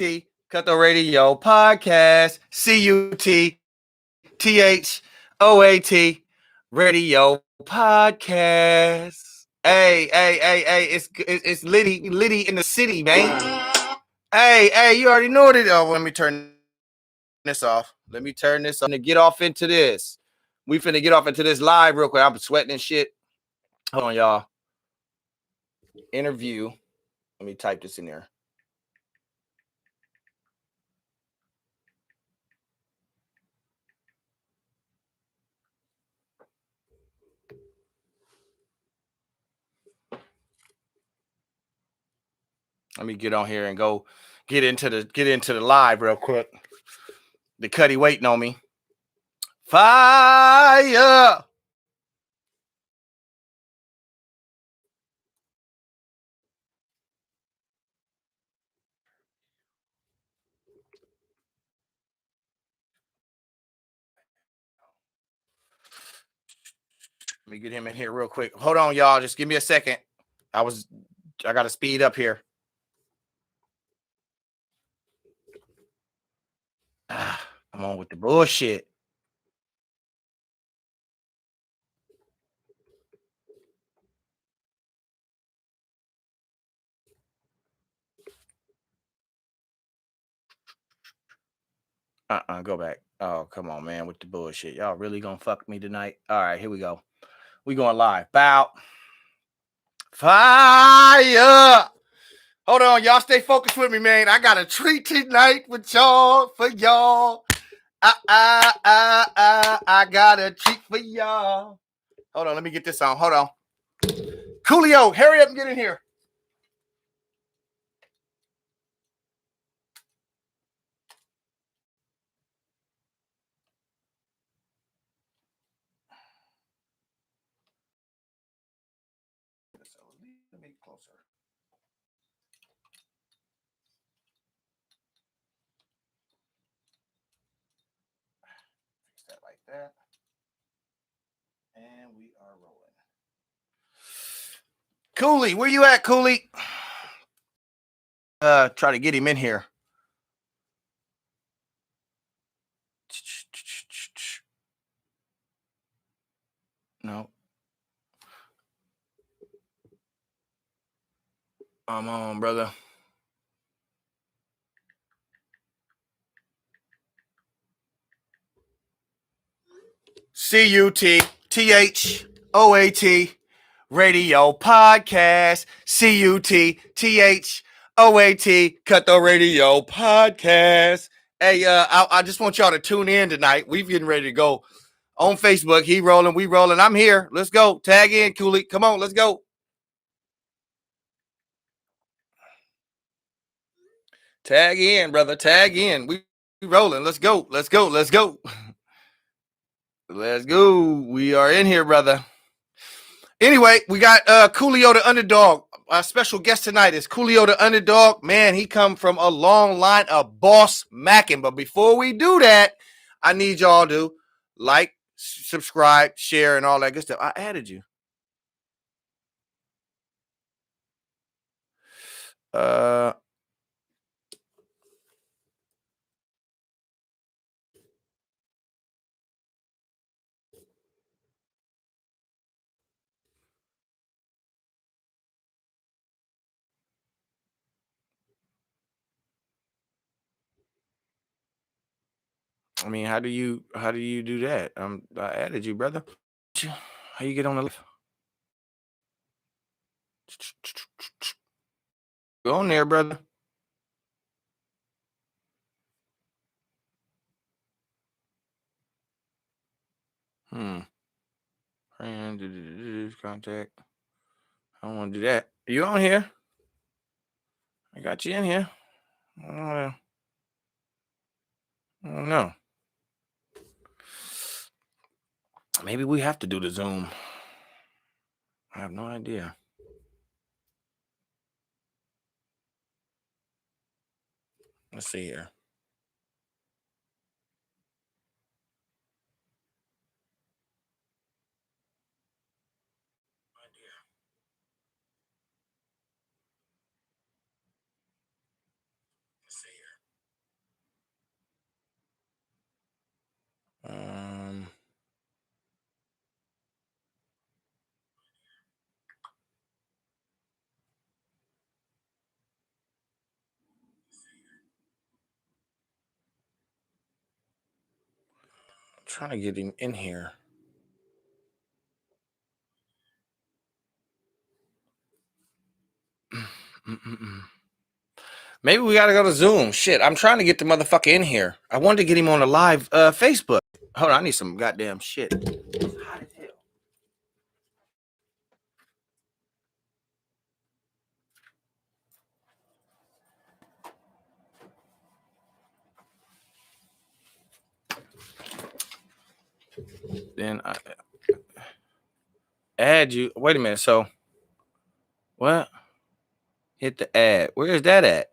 Cut the Radio Podcast. CUTTHOAT Radio Podcast. Hey, it's Liddy in the city, man. Hey, you already know what it is. Oh, let me turn this off. Let me turn this on to get off into this. We finna get off into this live real quick. I'm sweating and shit. Hold on, y'all. Interview. Let me type this in there. Let me get on here and go get into the live real quick. The Cuddy waiting on me. Fire! Let me get him in here real quick. Hold on, y'all. Just give me a second. I got to speed up here. Come on with the bullshit. Go back. Oh, come on, man, with the bullshit. Y'all really gonna fuck me tonight? All right, here we go. We going live. Bow. Fire! Hold on, y'all. Stay focused with me, man. I got a treat tonight with y'all for y'all. I got a treat for y'all. Hold on, let me get this on. Hold on. Coolio, hurry up and get in here. Let me closer. Fix that like that. And we are rolling. Coolie, where you at, Coolie? Try to get him in here. No. I'm on, brother. CUTTHOAT Radio Podcast. CUTTHOAT Cut the Radio Podcast. Hey, I just want y'all to tune in tonight. We've getting ready to go on Facebook. He rolling, we rolling. I'm here. Let's go. Tag in, Cooley. Come on, let's go. Tag in, brother. Tag in. We rolling. Let's go. Let's go. Let's go. Let's go. We are in here, brother. Anyway, we got Coolio DaUndaDogg. Our special guest tonight is Coolio DaUndaDogg. Man, he come from a long line of boss macking. But before we do that, I need y'all to like, subscribe, share, and all that good stuff. I added you. I mean, how do you do that? I added you, brother. How you get on the list? Go on there, brother. Friend, contact. I don't want to do that. Are you on here? I got you in here. I don't know. Maybe we have to do the Zoom. I have no idea. Let's see here. Let's see here. trying to get him in here. Maybe we gotta go to Zoom. Shit, I'm trying to get the motherfucker in here. I wanted to get him on the live Facebook. Hold on, I need some goddamn shit. It's hot as hell. Then I add you. Wait a minute. So what? Hit the ad. Where is that at?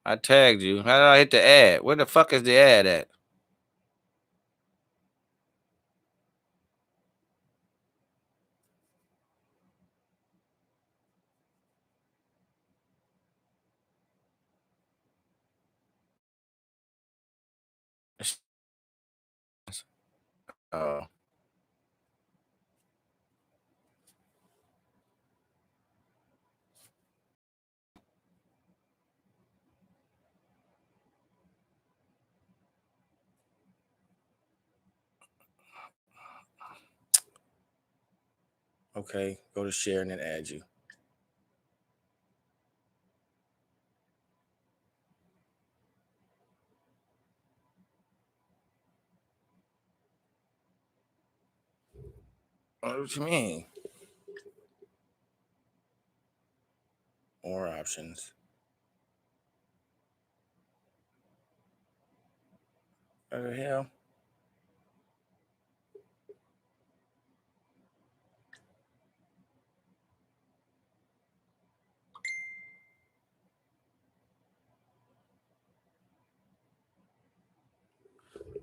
I tagged you. How did I hit the ad? Where the fuck is the ad at? Oh. Okay, go to share and then add you. What you mean? More options. What the hell?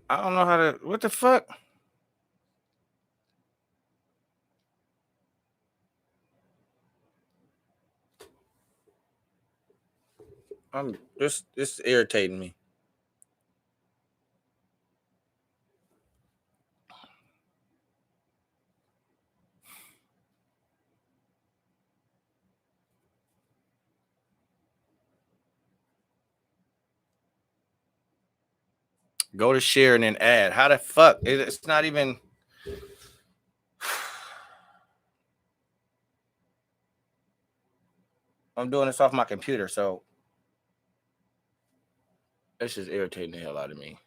I don't know how to. What the fuck? I'm this irritating me. Go to share and then add. How the fuck? It's not even. I'm doing this off my computer, so this is irritating the hell out of me.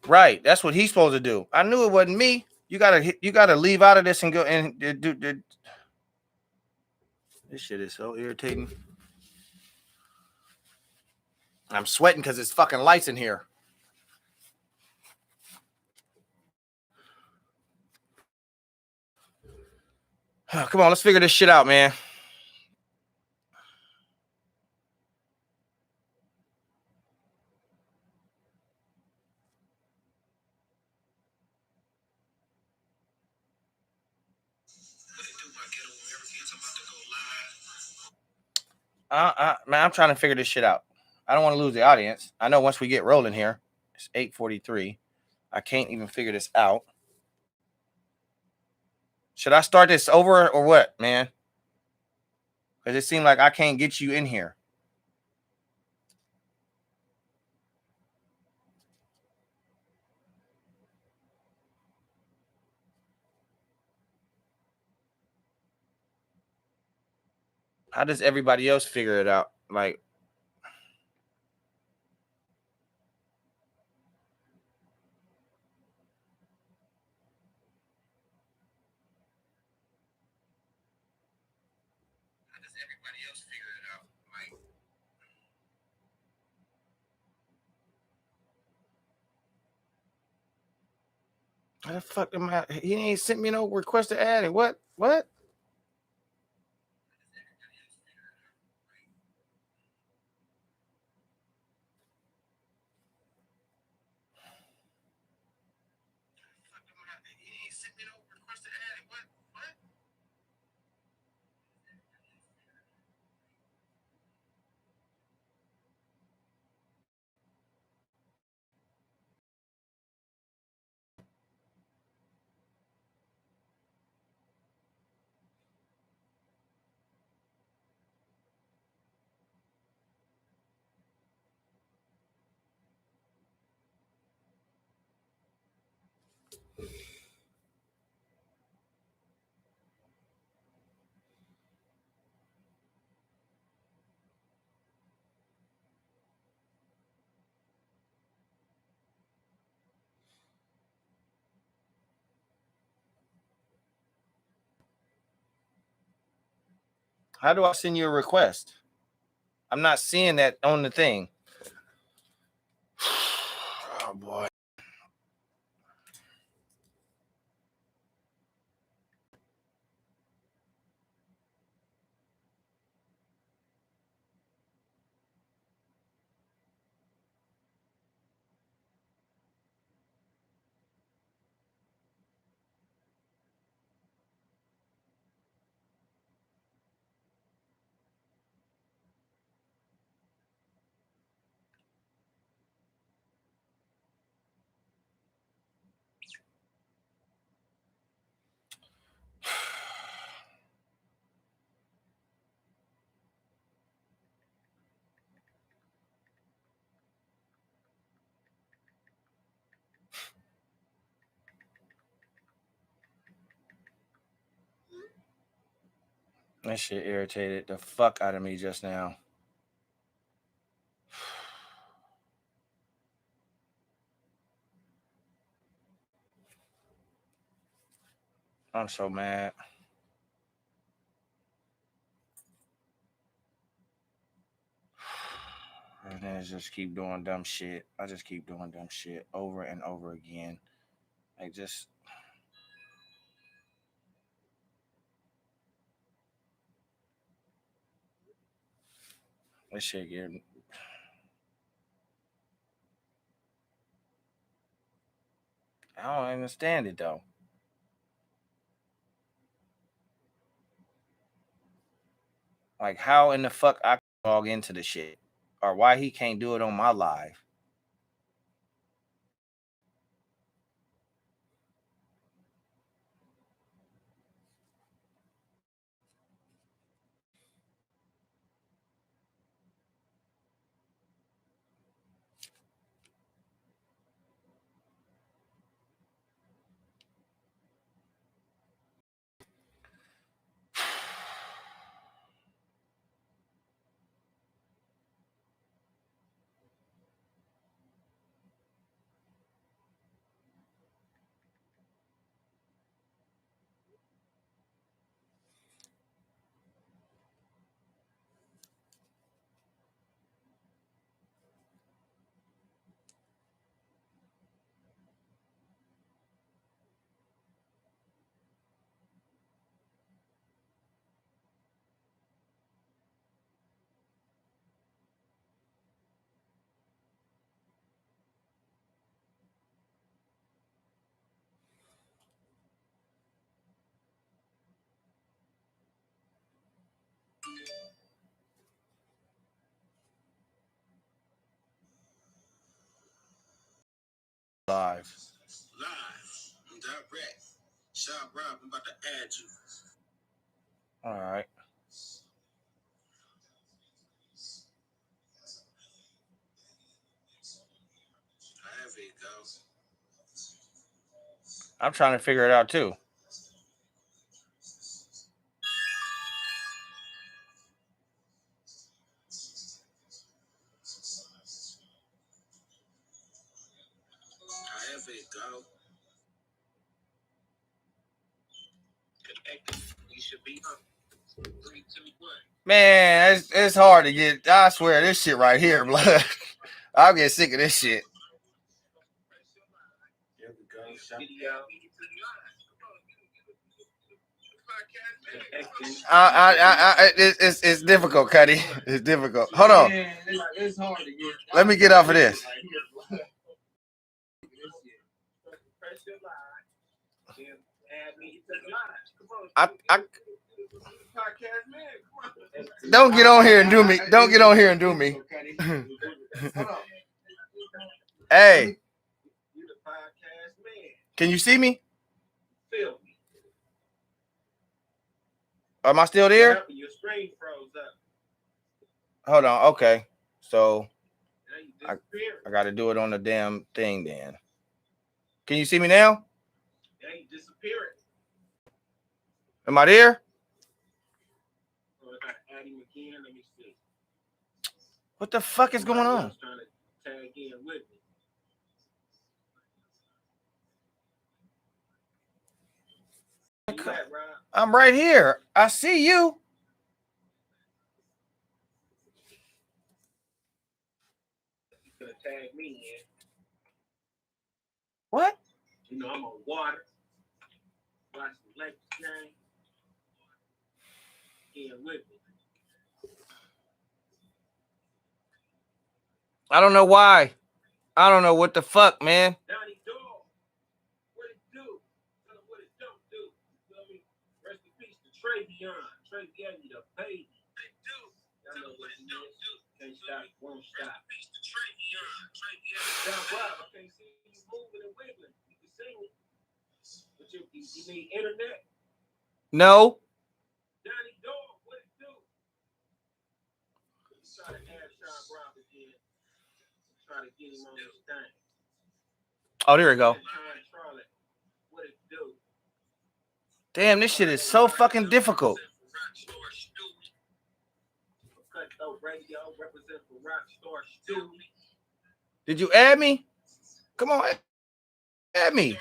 Right, that's what he's supposed to do. I knew it wasn't me. You gotta leave out of this and go and do. This shit is so irritating. I'm sweating because it's fucking lights in here. Come on, let's figure this shit out, man. Man, I'm trying to figure this shit out. I don't want to lose the audience. I know once we get rolling here, it's 8:43. I can't even figure this out. Should I start this over or what, man? Because it seemed like I can't get you in here. How does everybody else figure it out? Like, how does everybody else figure it out? Like, how the fuck am I? He ain't sent me no request to add it. What? How do I send you a request? I'm not seeing that on the thing. Oh boy. That shit irritated the fuck out of me just now. I'm so mad. And then just keep doing dumb shit. I just keep doing dumb shit over and over again. Like just this shit getting. I don't understand it though. Like how in the fuck I can log into the shit, or why he can't do it on my live? Live. I'm direct. Shop Rob, I'm about to add you. All right. There it goes. I'm trying to figure it out too. However it go. You should be up. 3, 2, 1. Man, it's hard to get. I swear, this shit right here, blood. I'll get sick of this shit. It's difficult, Cuddy. It's difficult. Hold on. Let me get off of this. I don't get on here and do me. Don't get on here and do me. Hey, can you see me? Am I still there? Hold on. Okay. So I got to do it on the damn thing then. Can you see me now? Am I there? What the fuck is going on? I'm right here. I see you. tag me in. What? You know, I'm on water. Watch the Lakers game. Yeah, with me. I don't know why. I don't know what the fuck, man. Donnie Dog, what it do? Tell him what it don't do. You know what I mean? Rest in peace to Travion. Travion, the baby. What it do? Y'all know what it is. Can't stop, won't stop. Peace to Travion. Stop up. I can't see you moving and wiggling. You can sing it. But you need internet? No. Donnie Dog, what it do? You try to add Sean Brown again. Try to get him on this thing. Oh, there we go. What it do? Damn, this shit is so fucking difficult. Did you add me? Come on, add me.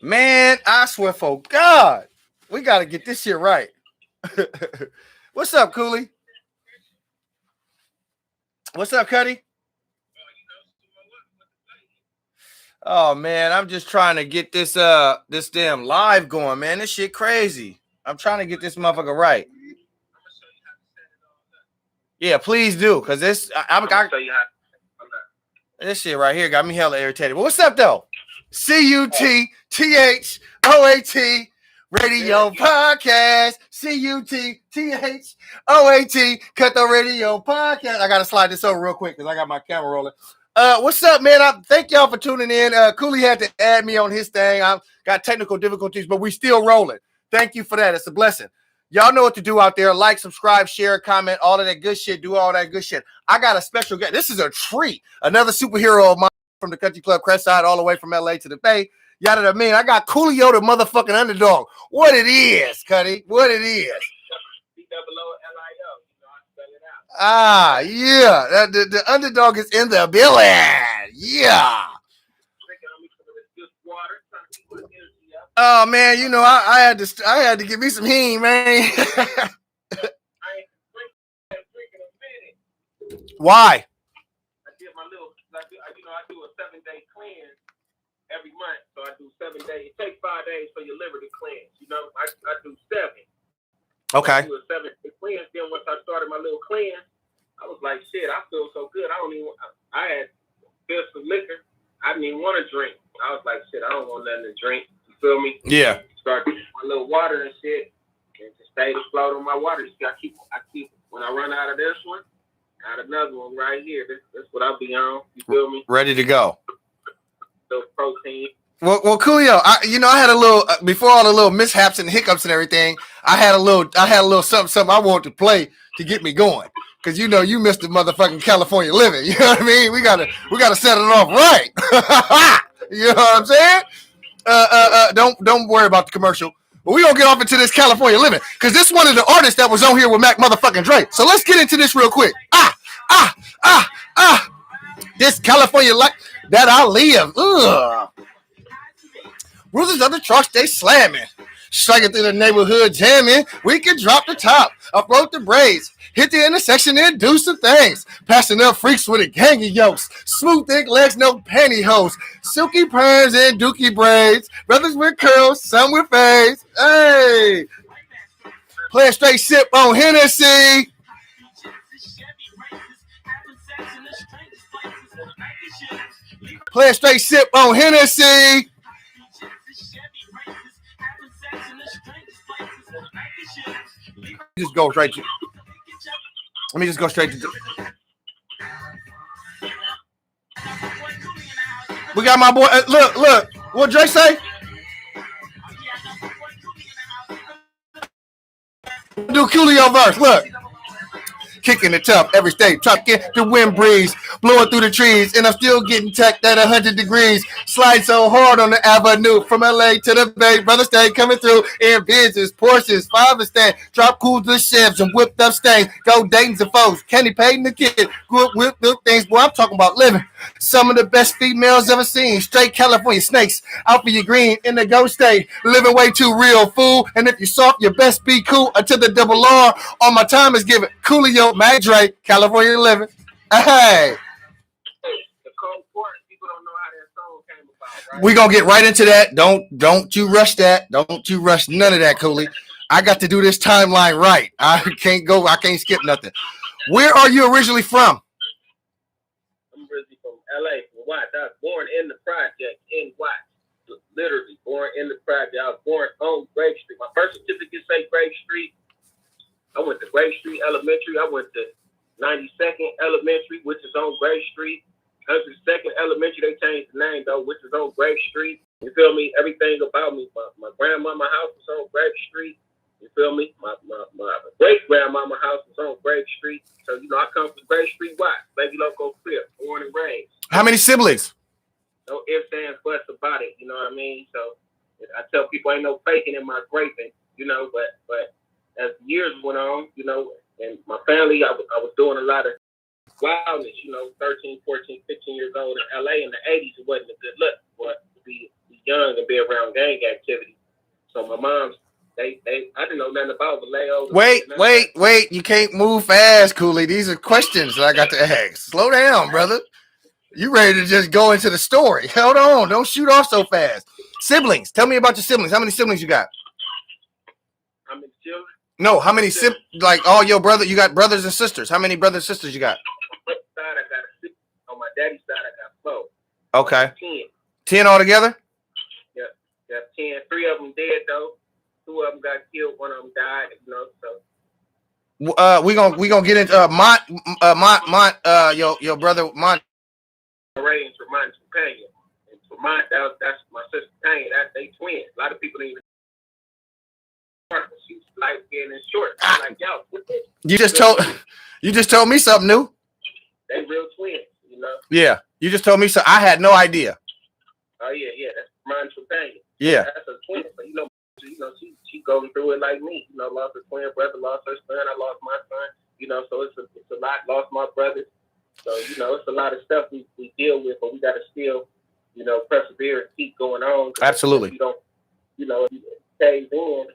Man, I swear for God, we got to get this shit right. What's up, Cooley? What's up, Cuddy? Oh, man, I'm just trying to get this this damn live going, man. This shit crazy. I'm trying to get this motherfucker right. Yeah, please do, because this this shit right here got me hella irritated. But what's up, though? CUTTHOAT Radio Podcast. CUTTHOAT Cut the Radio Podcast. I gotta slide this over real quick because I got my camera rolling. What's up, man? Thank y'all for tuning in. Cooley had to add me on his thing. I got technical difficulties, but we still rolling. Thank you for that. It's a blessing. Y'all know what to do out there. Like, subscribe, share, comment, all of that good shit. Do all that good shit. I got a special guest. This is a treat. Another superhero of mine from the Country Club Crest Side all the way from LA to the Bay. Yada da mean. I got Coolio the motherfucking underdog. What it is, Cuddy. What it is. Ah, yeah. The underdog is in the building. Yeah. Oh man, you know I had to give me some heme, man. Why? I did my little, I do a 7-day cleanse every month. So I do 7 days. It takes 5 days for your liver to cleanse. You know, I do 7. Okay. I do a 7-day cleanse. Then once I started my little cleanse, I was like, shit, I feel so good. I had filled some liquor. I didn't even want to drink. I was like, shit, I don't want nothing to drink. You feel me? Yeah. Start drinking my little water and shit, and just stay afloat on my water. I keep when I run out of this one, got another one right here. That's what I'll be on. You feel me? Ready to go. Little protein. Well, Coolio, I had a little before all the little mishaps and hiccups and everything. I had a little something I wanted to play to get me going. Cause you know you missed the motherfucking California living. You know what I mean? We gotta set it off right. You know what I'm saying? Don't worry about the commercial. But we gonna get off into this California living. Cause this one of the artists that was on here with Mac motherfucking Dre. So let's get into this real quick. This California life that I live. Ugh. Bruises of the trucks, they slamming. Striking through the neighborhood jamming. We can drop the top, upload the braids, hit the intersection and do some things. Passing up freaks with a gang of yokes. Smooth, thick legs, no pantyhose. Silky perms and dookie braids. Brothers with curls, some with fades. Hey! Play a straight sip on Hennessy. Play a straight sip on Hennessy. Just go straight to. Let me just go straight to. We got my boy. Look. What Dre say? Do Coolio verse. Look. Kicking it tough every state, trucking the wind breeze, blowing through the trees, and I'm still getting teched at 100 degrees. Slide so hard on the avenue from LA to the Bay, brother stay coming through in Benzes, Porsches, Fiverr stand, drop cools with Chevs and whipped up stains, go Dayton's and foes, Kenny Payton the kid, good whip things, boy, I'm talking about living. Some of the best females ever seen. Straight California snakes. Out for your green in the ghost state. Living way too real, fool. And if you soft, you best be cool until the double R. All my time is given. Coolio, Mac Dre, California living. Hey. The cold part, people don't know how that song came about, right? We're gonna get right into that. Don't you rush that. Don't you rush none of that, Cooley. I got to do this timeline right. I can't skip nothing. Where are you originally from? I'm originally from LA, from Watts. I was born in the project in Watts. Literally born in the project. I was born on Grave Street. My birth certificate say Grave Street. I went to Grave Street Elementary. I went to 92nd Elementary, which is on Grave Street. 102nd Elementary, they changed the name though, which is on Grave Street. You feel me? Everything about me. My grandmama house was on Grave Street. You feel me? My great grandmama house was on Grave Street. So you know I come from Grave Street, Watts, baby local crib, born and raised. How many siblings? No ifs, ands, buts about it. You know what I mean? So I tell people ain't no faking in my graping. You know, but as years went on, you know, and my family, I was doing a lot of wildness, you know, 13, 14, 15 years old in LA in the 80s. It wasn't a good look for to be young and be around gang activity. So my mom's, I didn't know nothing about Vallejo. Wait. You can't move fast, Cooley. These are questions that I got to ask. Slow down, brother. You ready to just go into the story? Hold on. Don't shoot off so fast. Siblings. Tell me about your siblings. How many siblings you got? How many children? No, how many like all your brother? You got brothers and sisters. How many brothers and sisters you got? On my side, I got 6. On my daddy's side, I got 4. Okay. 10. 10 altogether? Yep. Got 10. 3 of them dead though. 2 of them got killed. 1 of them died. You know, so. We gonna get into your brother Mont. Ray and Tremont's companion. And Tremont, that's my sister Tanya. They twins. A lot of people didn't even. She was light skin and short. I'm like, yo, what this? You just told me something new. They real twins, you know. Yeah, you just told me so. I had no idea. Oh yeah, that's Tremont's companion. Yeah, that's a twin. But you know, she going through it like me. You know, lost her twin brother, lost her son. I lost my son. You know, so it's a lot. Lost my brother. So, you know, it's a lot of stuff we deal with, but we got to still, you know, persevere and keep going on. Absolutely. You don't, you know, if you cave in,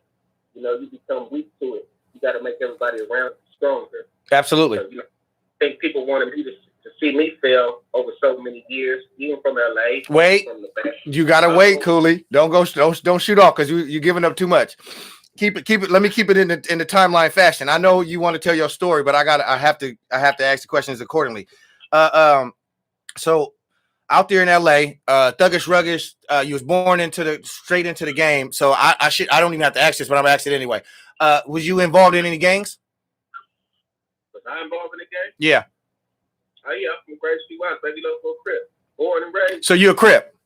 you know, you become weak to it. You got to make everybody around you stronger. Absolutely. So, you know, I think people wanted me to see me fail over so many years, even from LA. Wait, from the you got to wait, Cooley. Don't shoot off because you're giving up too much. Keep it. Let me keep it in the timeline fashion. I know you want to tell your story, but I have to ask the questions accordingly. So out there in LA, thuggish, ruggish, you was born straight into the game. So I don't even have to ask this, but I'm gonna ask it anyway. Was you involved in any gangs? Was I involved in the game? Yeah. Oh yeah, I'm from Grave Street, Watts, baby local crip, born and raised. So you're a crip?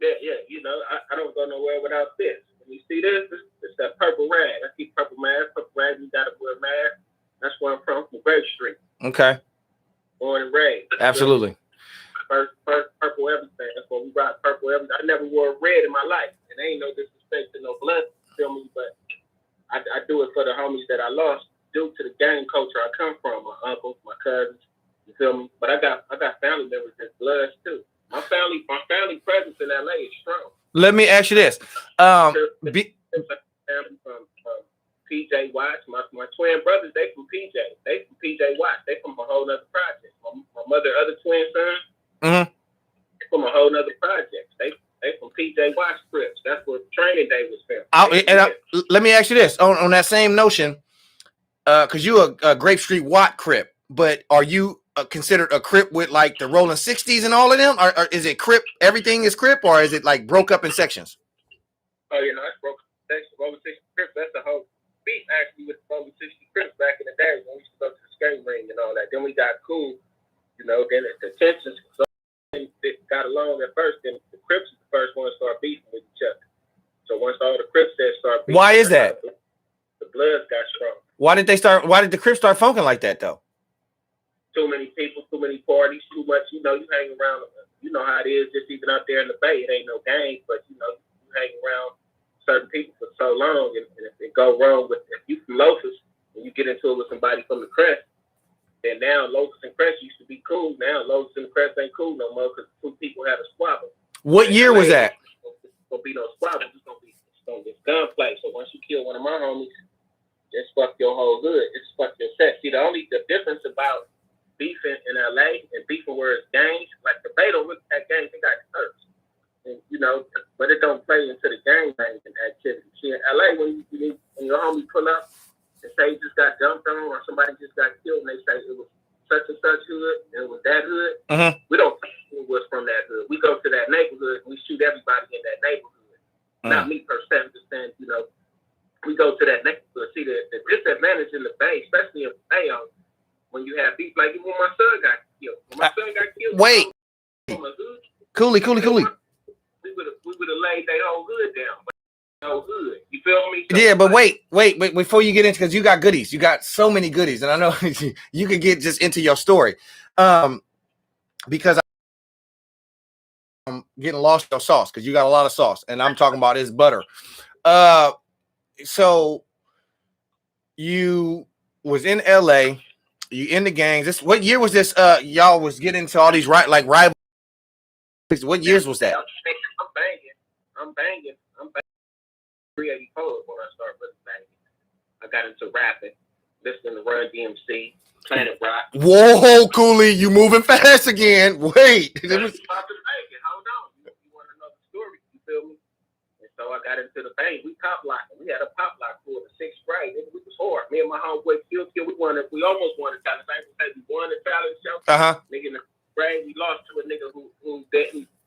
Yeah. You know, I don't go nowhere without this. You see this? It's that purple rag. I keep purple mask. Purple rag, you gotta wear a mask. That's where I'm from Grave Street. Okay. Born and raised. Absolutely. First purple everything. That's why we rock purple everything. I never wore red in my life. And ain't no disrespect to no blood, feel me? But I do it for the homies that I lost due to the gang culture I come from. My uncles, my cousins, you feel me? But I got family members that's bloods too. My family presence in LA is strong. Let me ask you this. Family from PJ Watts. My twin brothers, they from PJ. They from PJ Watts. They from a whole nother project. My mother, other twin sons, they from a whole nother project. They from PJ Watts Crips. That's where Training Day was filmed. Let me ask you this on that same notion, because you a Grape Street Watt Crip, but are you considered a Crip with like the Rolling 60s and all of them? Or is it Crip? Everything is Crip, or is it like broke up in sections? Oh, you know, it's broke up in sections. Rolling 60 Crips. That's the whole beat actually with the Rolling 60 Crips back in the day when we used to go to the skate ring and all that. Then we got cool, you know. Then the tensions got along at first. Then the Crips is the first one to start beefing with each other. So once all the Crips start beefing, why is that? The Bloods got strong. Why did the Crips start funking like that though? Too many people, too many parties, too much. You know, you hang around. You know how it is. Just even out there in the Bay, it ain't no gang, but you know, you hang around certain people for so long, and if it go wrong with if you from Loafers and you get into it with somebody from the Crest, And now Lotus and Crest used to be cool. Now Lotus and Crest ain't cool no more because two people had a squabble. What year was that? It's gonna be no squabble. It's gunplay. So once you kill one of my homies, just fuck your whole hood. It's fuck your set. See, the difference about beefing in LA and beefing where it's gangs, like the Beto look at gangs, they got hurt. And, you know, but it don't play into the gang banging activity. See, in LA, when your homie pull up and say he just got dumped on or somebody just got killed and they say it was such and such hood and it was that hood, we don't think it was from that hood. We go to that neighborhood and we shoot everybody in that neighborhood. Not me per se, I'm just saying, you know, we go to that neighborhood. See, the disadvantage in the Bay, especially in Bayonne, when you have beef, like when my son got killed. When my son got killed, wait. Cooley. We would have laid their whole hood down. But no hood. You feel me? So yeah, but wait, before you get into, because you got goodies. You got so many goodies. And I know you could get just into your story. Because I'm getting lost in your sauce, because you got a lot of sauce. And I'm talking about his butter. So you was in LA, you in the gangs. What year was this? Y'all was getting into all these rival. What years was that? I'm banging. 384 when I started really banging. I got into rapping, listening to Run DMC, Planet Rock. Whoa, Cooley, you moving fast again. Wait. Hold on. You want to know the story? You feel me? And so I got into the bang. We pop locking. We had a pop lock for the 6th grade. We was hard. Me and my homeboy Kill. We almost won the talent. I say we won the talent show. Nigga in the grade, we lost to a nigga who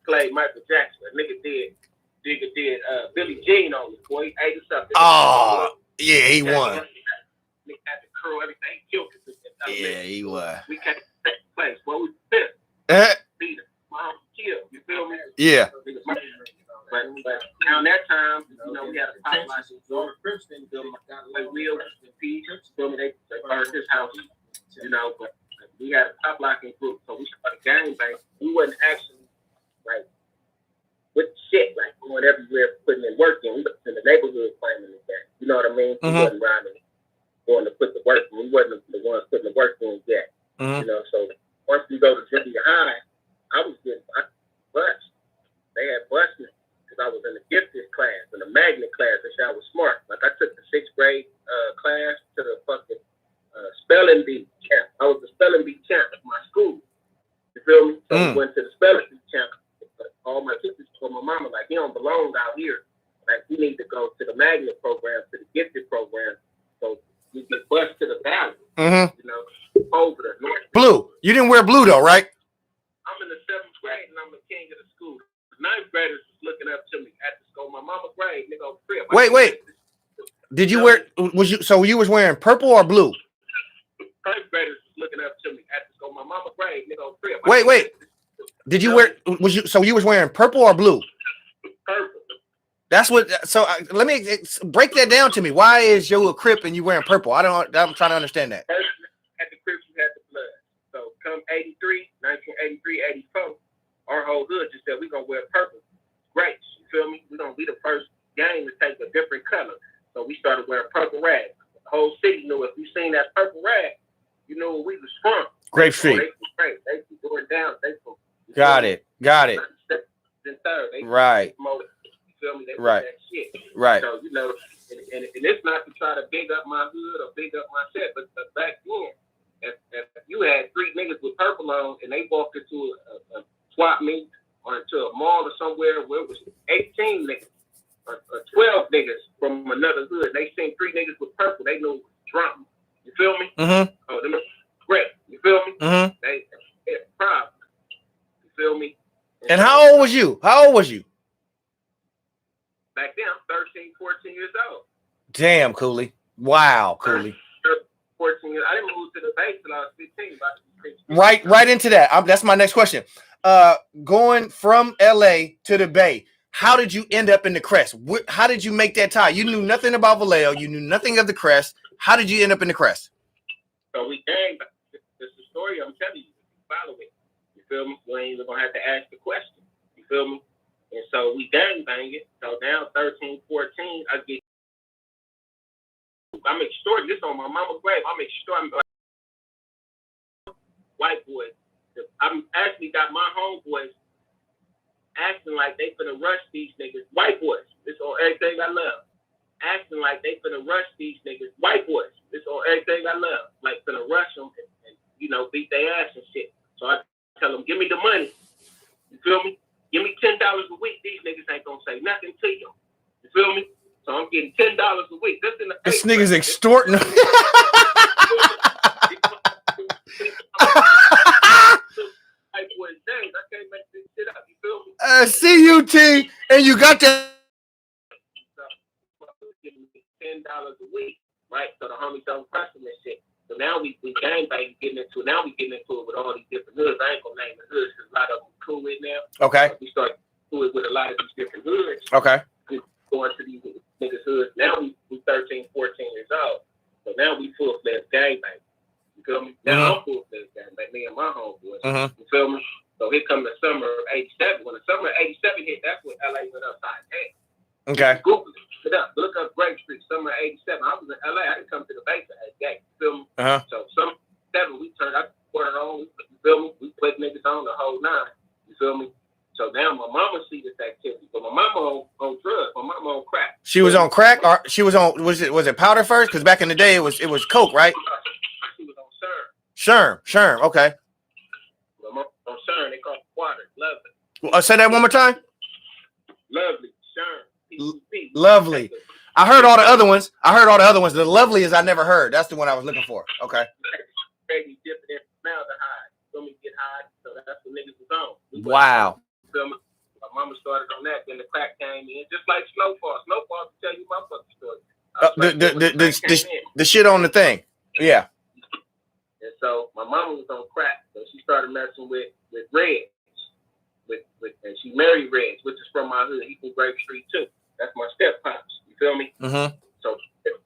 played Michael Jackson. A nigga did Billie Jean on us, boy. He ate us up. Oh, yeah, he won. Nigga had the crew, everything. He killed us. Yeah, he was. We came to second place. Boy, we pissed. Beat him. Mom killed. You feel me? Yeah. But around that time, you know, we had a pop license. Like Will and Pete, they burned his house, you know, but we had a pop locking group, so we started gang bang. We wasn't actually like with shit, like going everywhere, putting in work in. We was in the neighborhood claiming the gang. You know what I mean? We wasn't rhyming, going to put the work in. We wasn't the ones putting the work in yet. You know, so once we go to junior high, I was getting bused. They had bused me because I was in the gifted class, in the magnet class, and I was smart. Like I took the 6th grade class to the fucking spelling bee champ. I was the spelling bee champ at my school. You feel me? So we went to the spelling bee champ. All my teachers told my mama, like, he don't belong out here. Like, you need to go to the magnet program, to the gifted program. So you get bused to the valley. You know, over the north. Blue. You didn't wear blue though, right? I'm in the 7th grade and I'm the king of the school. 9th graders was looking up to me at the school. My mama grade, nigga, on crib. Wait. Did you wear? So you was wearing purple or blue? 1st graders was looking up to me at the school. My mama grade, nigga, on crib. Wait. Did you wear? So you was wearing purple or blue? Purple. That's what. So let me break that down to me. Why is you a Crip and you wearing purple? I'm trying to understand that. At the Crips, you had the blood. So come 1983, 84, our whole hood just said we gonna wear purple. Great, you feel me? We gonna be the first gang to take a different color. So we started wearing purple rag. The whole city knew if you seen that purple rag, you knew where we was from. Grape Street. They was going down. Got it. Then third, right. Promoted. You feel me? They right. That shit. Right. So you know, and it's not to try to big up my hood or big up my set, but back then, if you had 3 niggas with purple on and they walked into a swap meet or into a mall or somewhere where it was 18 niggas or 12 niggas from another hood, they seen 3 niggas with purple, they knew it was drama. You feel me? Oh, them great. You feel me? They had a problem. You feel me? And how old was you? Back then, I'm 13, 14 years old. Damn, Cooley. Wow, Cooley. 14 years. I didn't move to the Bay till I was 15. Right into that. That's my next question. Going from LA to the Bay, how did you end up in the Crest? How did you make that tie? You knew nothing about Vallejo. You knew nothing of the Crest. How did you end up in the Crest? So we gang. It's the story I'm telling you. Follow it. You feel me? You ain't even gonna have to ask the question. You feel me? And so we gang banging. So now 13, 14, I'm extorting this on my mama's grave. I'm extorting. white boys. I'm actually got my homeboys acting like they finna rush these niggas. White boys. It's on everything I love. Acting like they finna rush these niggas. White boys. It's on everything I love. Like finna rush them and you know, beat their ass and shit. So I tell them, give me the money. You feel me? Give me $10 a week. These niggas ain't gonna say nothing to you. You feel me? So I'm getting $10 a week. This nigga's extorting. CUT, and you got that. $10 a week, right? So the homies don't question this shit. So now we gangbang getting into it. Now we getting into it with all these different hoods. I ain't gonna name the hoods because a lot of them cool with now. Okay. We start doing it with a lot of these different hoods. Okay. Going to these niggas hoods. Now we 13, 14 years old. So now we full-fledged gangbang. You feel me? Now I'm full-fledged gangbang. Me and my homeboys. You feel me? So here come the summer of 87. When the summer of 87 hit, that's when LA went upside down. Okay. Google it. Look up Grape Street, summer of 87. I was in LA. I didn't come to the base at that day. You feel me? So summer 7, we turned up quarter on. You feel me? We put niggas on the whole 9. You feel me? So now my mama see this activity, but my mama on drugs. My mama on crack. She was on crack, or she was on was it powder first? Because back in the day it was coke, right? She was on Sherm. Sherm. Okay. On Sherm, they call it water. Lovely. Say that one more time. Lovely. Sherm. Lovely. I heard all the other ones. The loveliest I never heard. That's the one I was looking for. Okay. Baby dipping in formaldehyde. Feel me? Get high. So that's what niggas was on. Wow. Feel me? My mama started on that. Then the crack came in, just like Snowfall. Snowfall to tell you my fucking story. The shit on the thing. Yeah. And so my mama was on crack, so she started messing with Reg. And she married Reg, which is from my hood. He from Grape Street too. That's my step pops. You feel me? So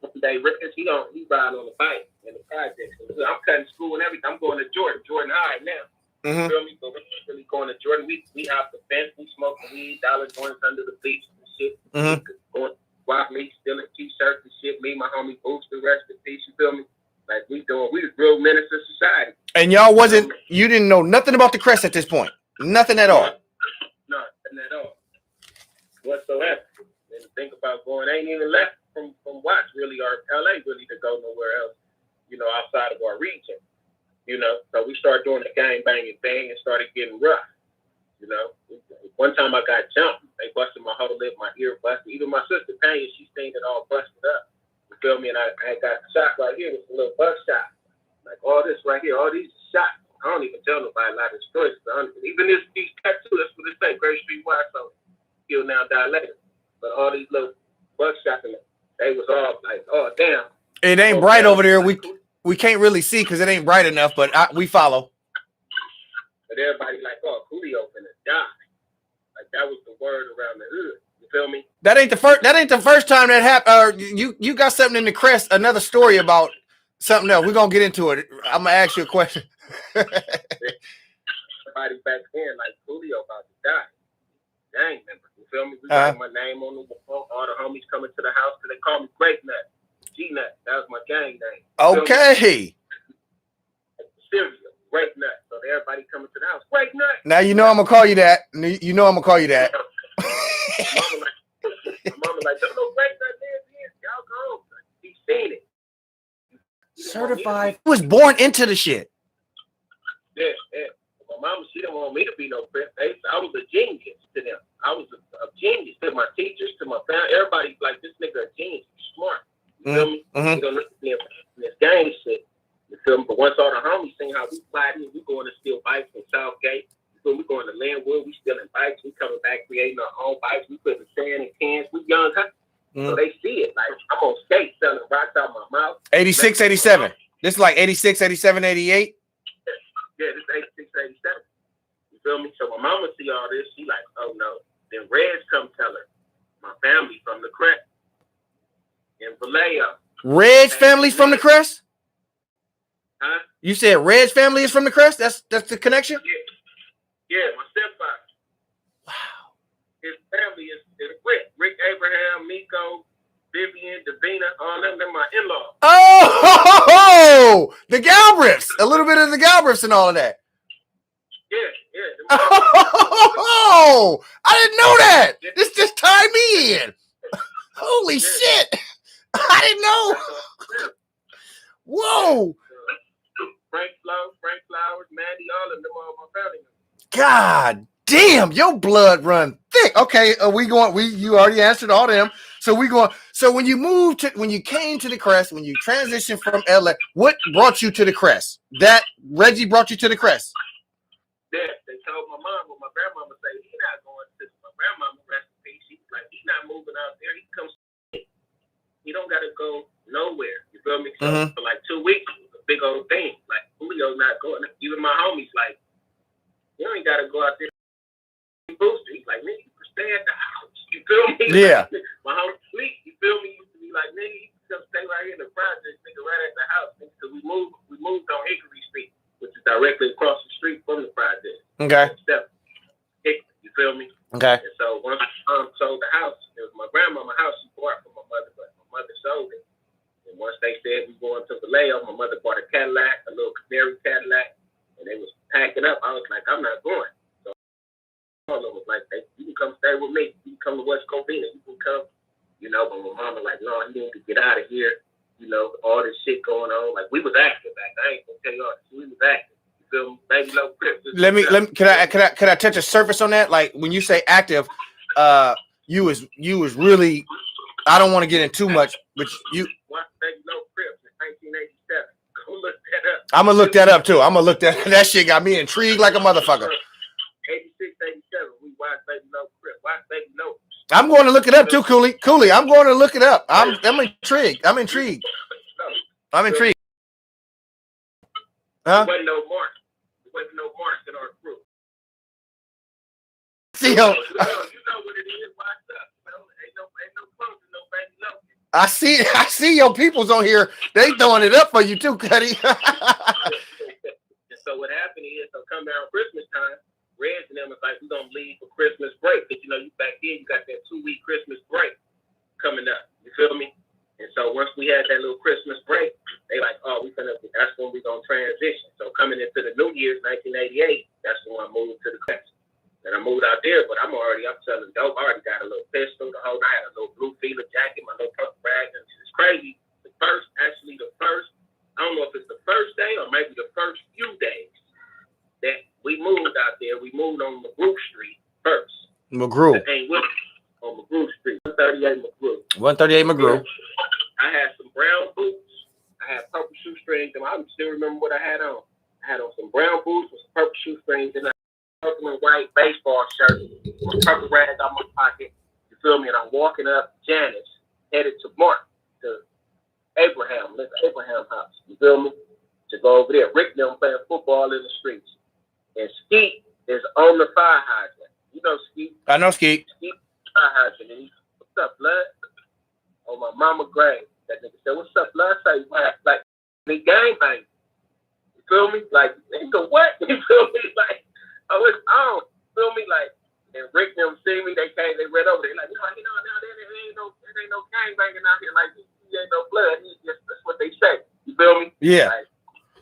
one day Reg, he ride on the bike in the projects. I'm cutting school and everything. I'm going to Jordan High now. You feel me? But we're really going to Jordan. We out the fence. We smoking weed, dollar joints under the bleachers and shit. Going wobbly, stealing t-shirts and shit. Me, my homie Boots, the rest of the piece. You feel me? Like we was real menace to society. And y'all you didn't know nothing about the Crest at this point. Nothing at all. Nothing at all. Whatsoever. And think about going, ain't even left from Watts really or LA really to go nowhere else, you know, outside of our region. You know, so we started doing the gang banging thing and started getting rough. You know, one time I got jumped. They busted my whole lip, my ear busted. Even my sister Tanya, she seen it all busted up. You feel me? And I got shot right here with a little buckshot. Like all this right here, all these shots. I don't even tell nobody a lot of stories. Even these tattoos, that's what it say, Grape Street Watch, so kill now, die later. But all these little buckshots, they was all like, oh, damn. It ain't bright over there. We can't really see because it ain't bright enough, but we follow. But everybody like, oh, Coolio finna die. Like that was the word around the hood. You feel me? That ain't the first time that happened. You got something in the Crest, another story about something else. We're gonna get into it. I'm gonna ask you a question. Everybody back then, like Coolio about to die. Gang member. You feel me? We got my name on the wall. All the homies coming to the house because they call me Grape Nut. G-Nut. That was my gang name. Okay. Serious. Grape Nut. So everybody coming to the house. Grape Nut. Now you know I'm gonna call you that. You know I'm gonna call you that. My mama like, don't know Grape Nut is. Y'all go. He seen it. Certified. He was born into the shit. Yeah. My mama, she didn't want me to be no Crip. I was a genius to them. I was a genius to my teachers, to my family. Everybody like, this nigga a genius. He's smart. You feel me? You don't listen to him in this gang shit. You feel me? But once all the homies seen how we fighting, we going to steal bikes from Southgate. You feel me? We going to Linwood. We stealing bikes. We coming back creating our own bikes. We putting sand in cans. We young, huh? So they see it. Like, I'm on skate selling rocks out my mouth. 86, 87. This is like 86, 87, 88. Yeah, this 86, 87. You feel me? So my mama see all this. She like, oh no. Then Reg come tell her. My family from the Crest. In Vallejo. Red's family's from the Crest? Huh? You said Red's family is from the Crest? That's the connection? Yeah, my stepfather. Wow. His family is the Crest. Rick Abraham, Miko, Vivian, Davina, all them, they're my in-laws. Oh, the Galbraiths. A little bit of the Galbraiths and all of that. Yeah. Oh, I didn't know that. This just tied me in. Holy shit. I didn't know. Whoa. Frank Flowers, Maddie, all of them are my family members. God damn, your blood run thick. Okay, you already answered all them. So when you came to the Crest, when you transitioned from LA, what brought you to the Crest? That Reggie brought you to the Crest. Yeah, they told my mom, but my grandmama said he's not going to my grandmama recipe. She's like, he's not moving out there. He comes. He don't gotta go nowhere. You feel me? So for like 2 weeks, it was a big old thing. Like Coolio's not going. Even my homies like, you ain't gotta go out there. Booster. He's like, nigga, you can stay at the house. You feel me? Yeah. Like, my homie Sleep, you feel me? Used to be like, nigga, you can come stay right here in the project, nigga, right at the house. Because we moved on Hickory Street, which is directly across the street from the project. Okay. You feel me? Okay. And so once my mom sold the house, it was my grandmama's house she bought from my mother, but my mother sold it. And once they said we going to Vallejo, my mother bought a Cadillac, a little Canary Cadillac, and they was packing up. I was like, I'm not going. So all of them was like, hey, you can come stay with me. You can come to West Covina. You can come. You know, but my mama like, no, you need to get out of here. You know, all this shit going on. Like, we was active back. I ain't gonna tell y'all, we was active. Baby low Crips. Can I touch a surface on that? Like when you say active, you was really. I don't want to get in too much, but you. Watch Baby Low Crips in 1987. Go look that up. I'm gonna look that up too. I'm gonna look that shit got me intrigued like a motherfucker. 86, 87. We watched Baby Low Crips. Watch Baby Low. I'm going to look it up too, Cooley. I'm going to look it up. I'm intrigued. I'm intrigued. Huh? There wasn't no marks in our crew. See, you know what it is. Watch up. Ain't no close to no Baby Low. I see your peoples on here. They throwing it up for you too, Cuddy. So what happened is, come around Christmas time, Reds and them was like, we're gonna leave for Christmas break. But you know, you back then you got that 2-week Christmas break coming up. You feel me? And so once we had that little Christmas break, they like, oh, that's when we're gonna transition. So coming into the New Year's 1988, that's when I moved to the Crest. And I moved out there, but I'm selling dope. I already got a little pistol, I had a little blue feeler jacket, my little purple rag, and it's crazy. The first, I don't know if it's the first day or maybe the first few days that we moved out there. We moved on McGrew Street first. McGrew. On McGrew Street, 138 McGrew. 138 McGrew. I had some brown boots. I had purple shoestrings, and I still remember what I had on. I had on some brown boots with some purple shoestrings, and a purple and white baseball shirt with purple rag on my pocket. You feel me? And I'm walking up Janice, headed to Abraham house. You feel me? To go over there. Rick them playing football in the streets. And Skeet is on the fire hydrant. You know Skeet? I know Skeet. Skeet fire hydrant. And he's, what's up, blood? On my mama grave. That nigga said, what's up, blood? I say, like, he gangbang. You feel me? Like, nigga, what? You feel me? Like, oh, it's on. You feel me? Like, and Rick them see me, they came, they ran over. They like, there ain't no gangbanging out here. Like, he ain't no blood. That's what they say. You feel me? Yeah. Like,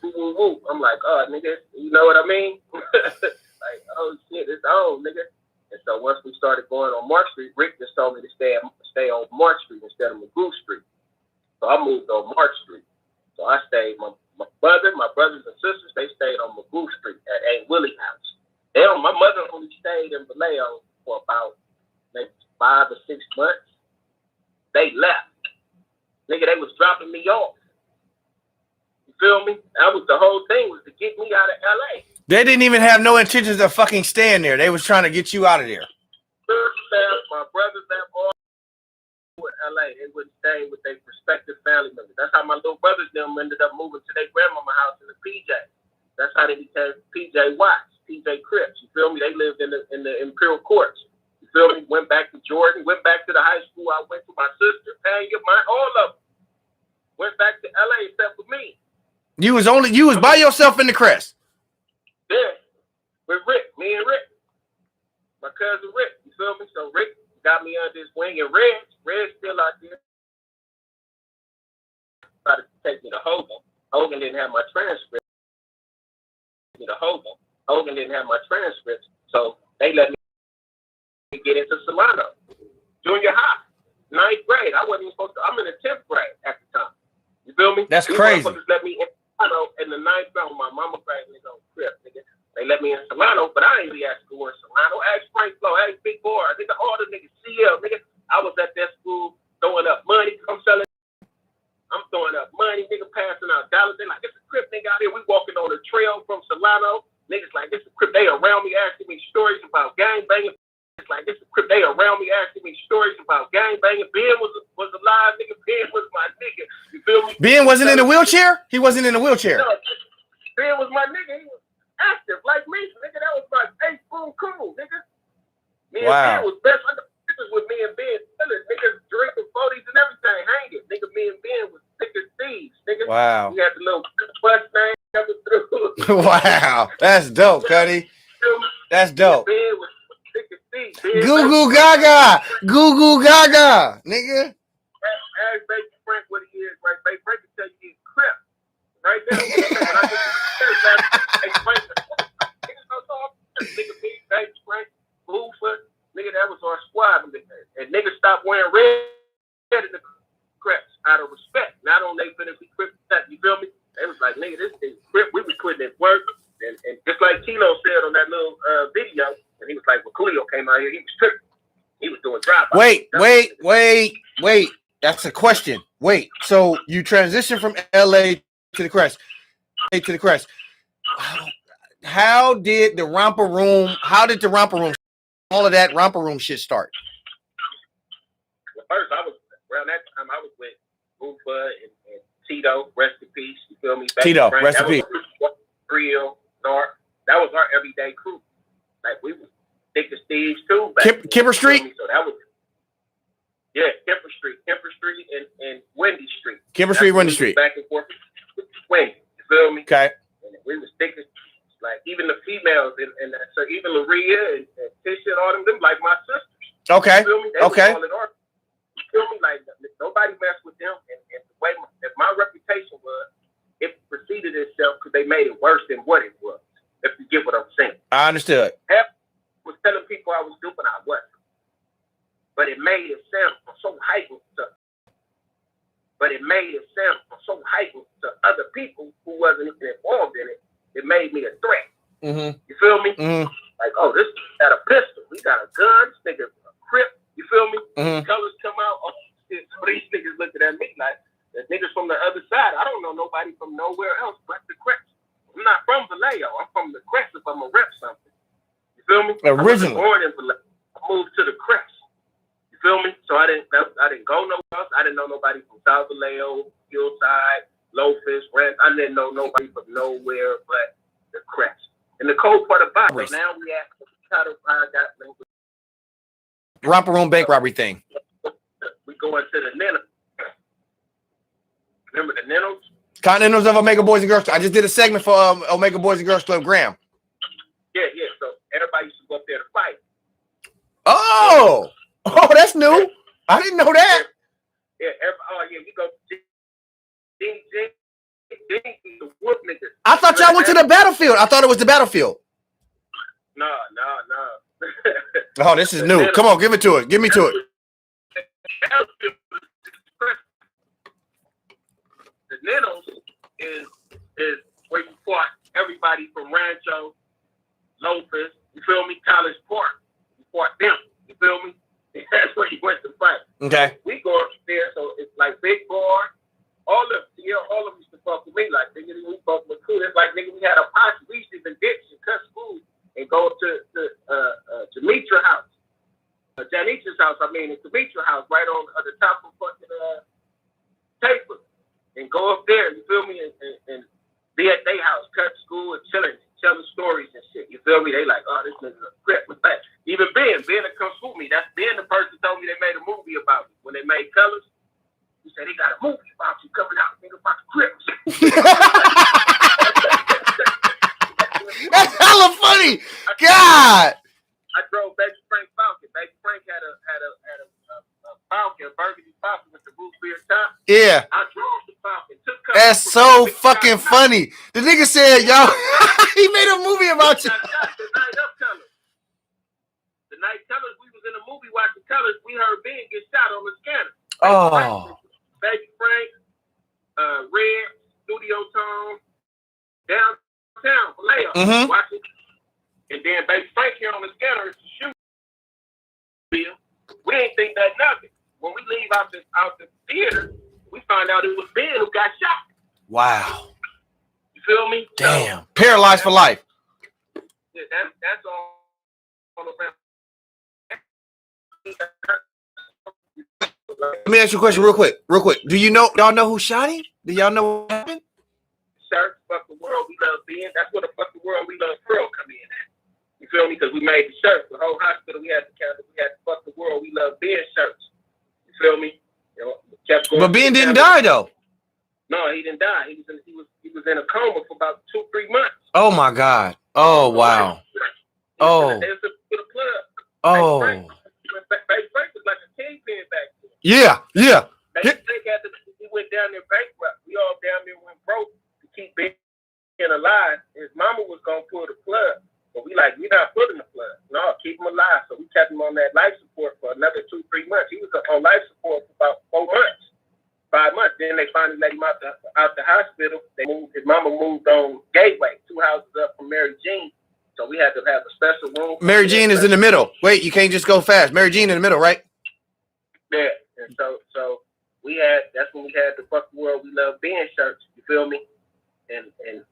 woo. I'm like, oh, nigga, you know what I mean? Like, oh, shit, it's on, nigga. And so once we started going on Mark Street, Rick just told me to stay on Mark Street instead of McGrew Street. So I moved on Mark Street. So I stayed, my brothers and sisters, they stayed on McGrew Street at Aunt Willie's house. My mother only stayed in Vallejo for about maybe 5 or 6 months. They left. Nigga, they was dropping me off. You feel me? That was the whole thing, was to get me out of LA. They didn't even have no intentions of fucking staying there. They was trying to get you out of there. My brothers left all in LA. They wouldn't stay with their respective family members. That's how my little brothers them ended up moving to their grandmama's house in the PJ. That's how they became PJ Watts, PJ Crips. You feel me? They lived in the Imperial Courts. You feel me? Went back to Jordan. Went back to the high school I went to. My sister, all of them. Went back to LA except for me. You was by yourself in the Crest. Yeah, with Rick, me and Rick, my cousin Rick. You feel me? So Rick got me under his wing, and Red's still out there. Hogan didn't have my transcript. Hogan didn't have my transcripts, so they let me get into Solano. Junior high, 9th grade. I wasn't even supposed to. I'm in the 10th grade at the time. You feel me? That's crazy. These let me in Solano in the 9th grade. My mama graduated on Crip, nigga. They let me in Solano, but I ain't really at school in Solano. Ask Frank Flo, hey, big boy, nigga, all the niggas CL, nigga. I was at that school throwing up money. I'm throwing up money, nigga, passing out dollars. They like, it's a Crip nigga out here. We walking on the trail from Solano. Niggas like, it's a Crip. They around me asking me stories about gang banging. It's like, it's a Crip. They around me asking me stories about gang banging. Ben was alive, nigga. Ben was my nigga. You feel me? Ben wasn't in a wheelchair? He wasn't in a wheelchair. No, Ben was my nigga. He was active like me, nigga. That was my boom cool, nigga. Me and Ben was best. I got pictures with me and Ben. Niggas drinking 40s and everything, hanging. Nigga, me and Ben was thick as thieves, nigga. Wow. We had the little bus thing coming through. Wow. That's dope, Cuddy. That's dope. Ben was thick as thieves. Goo goo gaga. Goo goo gaga, nigga. Ask Baby Frank what he is, right? Baby Frank can tell you he's Crip. Right there. Nigga, Baby Frank, Bluefoot, nigga, that was our squad. And niggas stopped wearing red in the Crips out of respect. Not only they finna be Crip, you feel me? They was like, nigga, this thing Crip, we was putting in work. And just like Kilo said on that little video, and he was like, when Coolio came out here, he was tripping. He was doing drive-by. Wait. That's a question. Wait. So you transitioned from LA to the Crest. How did the romper room, all of that romper room shit start? Well, first, around that time, I was with Boofa and Tito, rest in peace. You feel me? Tito, rest in peace. Real, North. That was our everyday crew. Like, we was thick as thieves, too. Kipper Street? So that was, yeah, Kemper Street and Wendy Street. Kemper Street, Wendy Street. Back and forth with Wendy. You feel me? Okay. And we was thick as, like, even the females, and so even Laria and Tisha and all them like my sisters. Okay. You feel me? They okay. was all in our, you feel me? Like, nobody messed with them. And the way my reputation was, it preceded itself because they made it worse than what it was, if you get what I'm saying. I understood. Half was telling people I was stupid, I wasn't. But it made it sound so heightened to other people who wasn't even involved in it. It made me a threat. Mm-hmm. You feel me? Mm-hmm. Like, oh, this got a pistol. We got a gun. This nigga a Crip. You feel me? Mm-hmm. Colors come out. Oh, shit. So these niggas looking at me like, the niggas from the other side. I don't know nobody from nowhere else but the Crest. I'm not from Vallejo. I'm from the Crest if I'm a rep something. You feel me? Originally. I wasn't born in Vallejo. I moved to the Crest. You feel me? So I didn't go nowhere else. I didn't know nobody from South Vallejo, Hillside, Lowfish, Rent. I didn't know nobody from nowhere but the Crest. And the cold part about it, now we at how I got romper room bank robbery thing. We going to the Nino. Remember the Ninos? Continentals of Omega Boys and Girls Club. I just did a segment for Omega Boys and Girls Club, Graham. Yeah. So everybody used to go up there to fight. Oh, that's new. I didn't know that. Yeah, you go to whoop niggas. I thought y'all went to the battlefield. I thought it was the battlefield. No. Oh, this is new. Come on, give it to it. Give me to it. The Ninos is where you fought everybody from Rancho, Lopez, you feel me, College Park. You fought them, you feel me? That's where you went to fight. Okay. We go up there, so it's like Big Bar. All of them used to fuck with me. Like, nigga, we fuck with crew. It's like, nigga, we had a posse. We used to even ditch and cut school and go to Jamitra house. Janitra's house, and Jamitra house right on the top of fucking Taper. And go up there, you feel me, and be at their house, cut school and telling stories and shit. You feel me? They like, oh, this nigga's a Crip. Even Ben that comes with me. That's Ben, the person told me they made a movie about me. When they made Colors, he said, they got a movie about you coming out, nigga, about the Crips. That's hella funny. God. I drove Baby Frank Falcon. Baby Frank had a Falcon, a burgundy Falcon with the root beer top. Yeah. I drove the Falcon, took That's so fucking funny. The nigga said, yo, he made a movie about you. The night Tellers, we was in a movie watching Tellers. We heard Ben get shot on the scanner. Oh. Baby Frank, Red, Studio Tone, downtown, Vallejo, watching. And then Baby Frank here on the scanner is shooting. We ain't think that nothing. When we leave out the theater, we find out it was Ben who got shot. Wow. You feel me? Damn. So, paralyzed for life. Yeah, that's all around. Let me ask you a question real quick. Do y'all know who shot him? Do y'all know what happened? Shirts, fuck the world, we love Ben. That's where the fuck the world, we love Pearl come in at. You feel me? Because we made the shirts. The whole hospital, we had the fuck the world, we love Ben shirts. You feel me? You know, kept going. But Ben didn't die though. No, he didn't die. He was in a coma for about 2-3 months. Oh my God. Oh wow. Oh. They was with a plug. Oh. Baby Frank was like a kingpin back then. Yeah. Baby Frank he went down there bankrupt. We all down there went broke to keep Ben alive. His mama was gonna pull the plug, but we not pulling the plug. No, keep him alive. So we kept him on that life support for another 2-3 months. He was on life support for about 4 months. 5 months. Then they finally let him out the hospital. His mama moved on Gateway, 2 houses up from Mary Jean. So we had to have a special room. Mary Jean is in the middle. Wait, you can't just go fast. Mary Jean in the middle, right? Yeah. And so that's when we had the Fuck the World We Love Ben shirts. You feel me?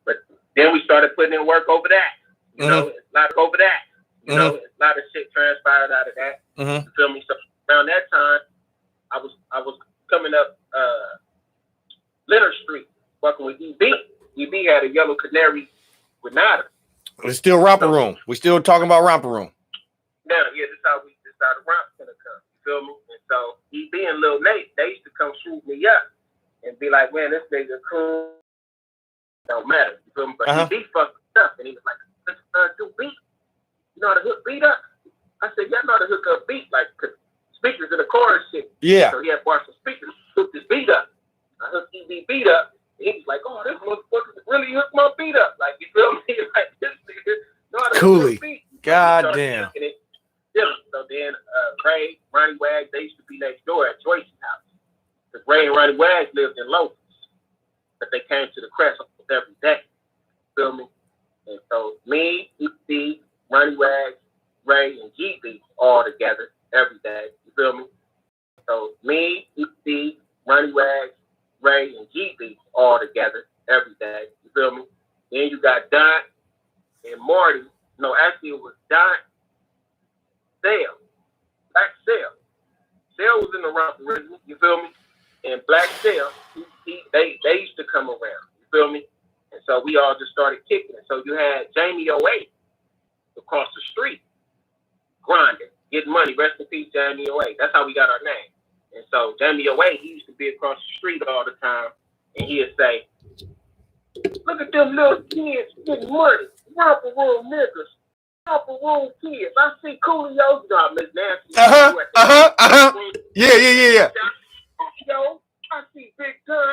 But then we started putting in work over that. You know, a lot over that. You know, a lot of shit transpired out of that. You feel me? So around that time, I was coming up Leonard Street, fucking with EB. EB had a yellow canary Renata. It's still Romper Room. We still talking about Romper Room. Yeah, this how the romp's gonna come. You feel me? And so EB and Lil Nate, they used to come shoot me up and be like, man, this nigga cool. Don't matter. You feel me? But EB fucked up, and he was like, let's do beat. You know how to hook beat up? I said, yeah, I know how to hook up beat, like speakers in the car and shit. Yeah. So he had bought some speakers, hooked his beat up. I hooked EB beat up. And he was like, oh, this motherfucker really hooked my beat up. Like, you feel me? Like, this nigga know how to hook beat. God damn. Yeah. So then Ray, Ronnie Wags, they used to be next door at Joyce's house. Because Ray and Ronnie Wags lived in Lotus. But they came to the Crest every day. Feel me? And so me, EB, Ronnie Wags, Ray, and GB all together every day. You feel me? So me, EB, Ronnie Wags, Ray, and GB all together every day. You feel me? Then you got Don and Marty. No, actually it was Don, Sale, Black Sale. Sale was in the rock originally. You feel me? And Black Sale, they used to come around. You feel me? And so we all just started kicking it. So you had Jamie 08 across the street, grinding, getting money. Rest in peace, Jamie 08. That's how we got our name. And so Jamie 08, he used to be across the street all the time, and he'd say, look at them little kids getting money. Romper room niggas. Romper room kids. I see Coolio. No, Miss Nancy. Yeah. Coolio. I see Big Gun.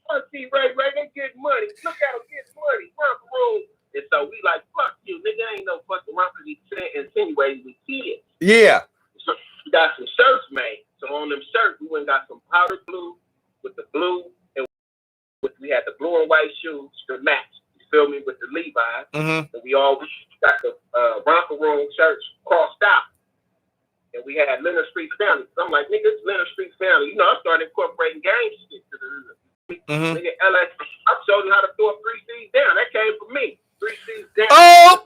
I see Ray. They getting money. Look at them getting money. Romper room. And so we like, fuck you, nigga. Ain't no fucking romper. He insinuating with kids. Yeah. So we got some shirts made. So on them shirts, we went and got some powder blue with the blue, and we had the blue and white shoes to match. You feel me? With the Levi's. And we all got the romper room shirts crossed out. And we had Leonard Street Family. So I'm like, nigga, it's Leonard Street Family. You know, I started incorporating game shit to the nigga LS. I showed you how to throw 3 C's down. That came from me. 3 C's down. I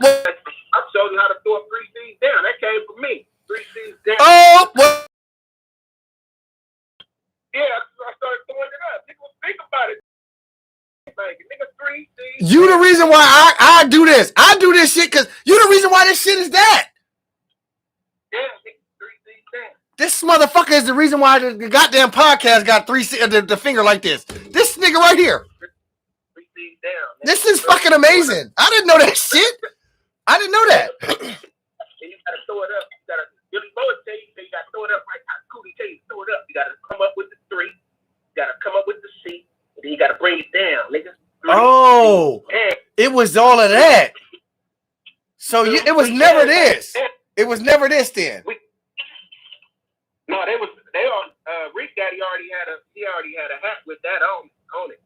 showed you how to throw 3 C's down. That came from me. 3 C's down. Yeah, I started throwing it up. Nigga, think about it. Nigga, 3 C's. You the reason why I do this. I do this shit because you the reason why this shit is that. Yeah, nigga, 3 C's down. This motherfucker is the reason why the goddamn podcast got 3 C's, the finger like this. This nigga right here. 3 C's down. Nigga. This is fucking amazing. I didn't know that shit. I didn't know that. And you gotta throw it up. You gotta Billy Boyd tell you gotta throw it up right now. Coolio tell you throw it up. You gotta come up with the 3. You gotta come up with the C. Oh, it was all of that. So it was never this. It was never this then. No, Rick Daddy already had a hat with that on it.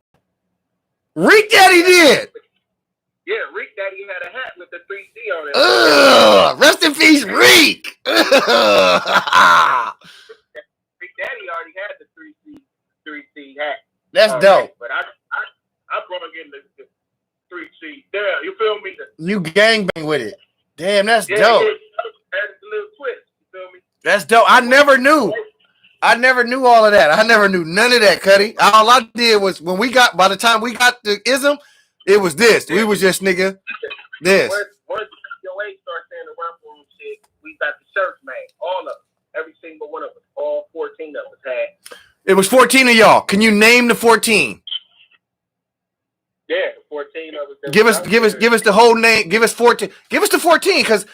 Rick Daddy did. Yeah, Rick Daddy had a hat with the 3C on it. Ugh, rest in peace, Rick. Rick Daddy already had the 3C hat. That's dope. But I brought in the 3C. Yeah, you feel me? You gangbang with it. Damn, that's dope. Yeah, that's a little twist. You feel me? That's dope. I never knew all of that. I never knew none of that, Cuddy. All I did was by the time we got to ISM, it was this. We was just nigga this. Once your age starts saying the rap room shit, we got the shirts made. All of them. Every single one of us. All 14 of us had. It was 14 of y'all. Can you name the 14? Yeah, the 14 of us. Give us the whole name. Give us 14. Give us the 14 because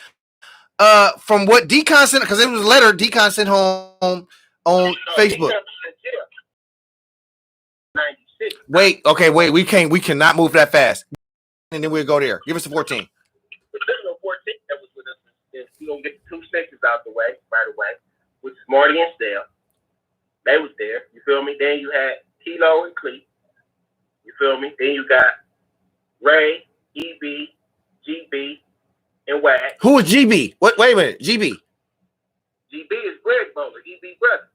from what Decon sent, because it was a letter Decon sent home on Facebook. 96. Wait. We cannot move that fast. And then we'll go there. Give us the 14. The original 14 that was with us. We're going to get the 2 snitches out the way right away, which is Marty and Stell. They was there. You feel me? Then you had Kilo and Cleet. You feel me? Then you got Ray, EB, GB, and Wag. Who is GB? Wait a minute. GB. GB is Greg Bowler, EB brother.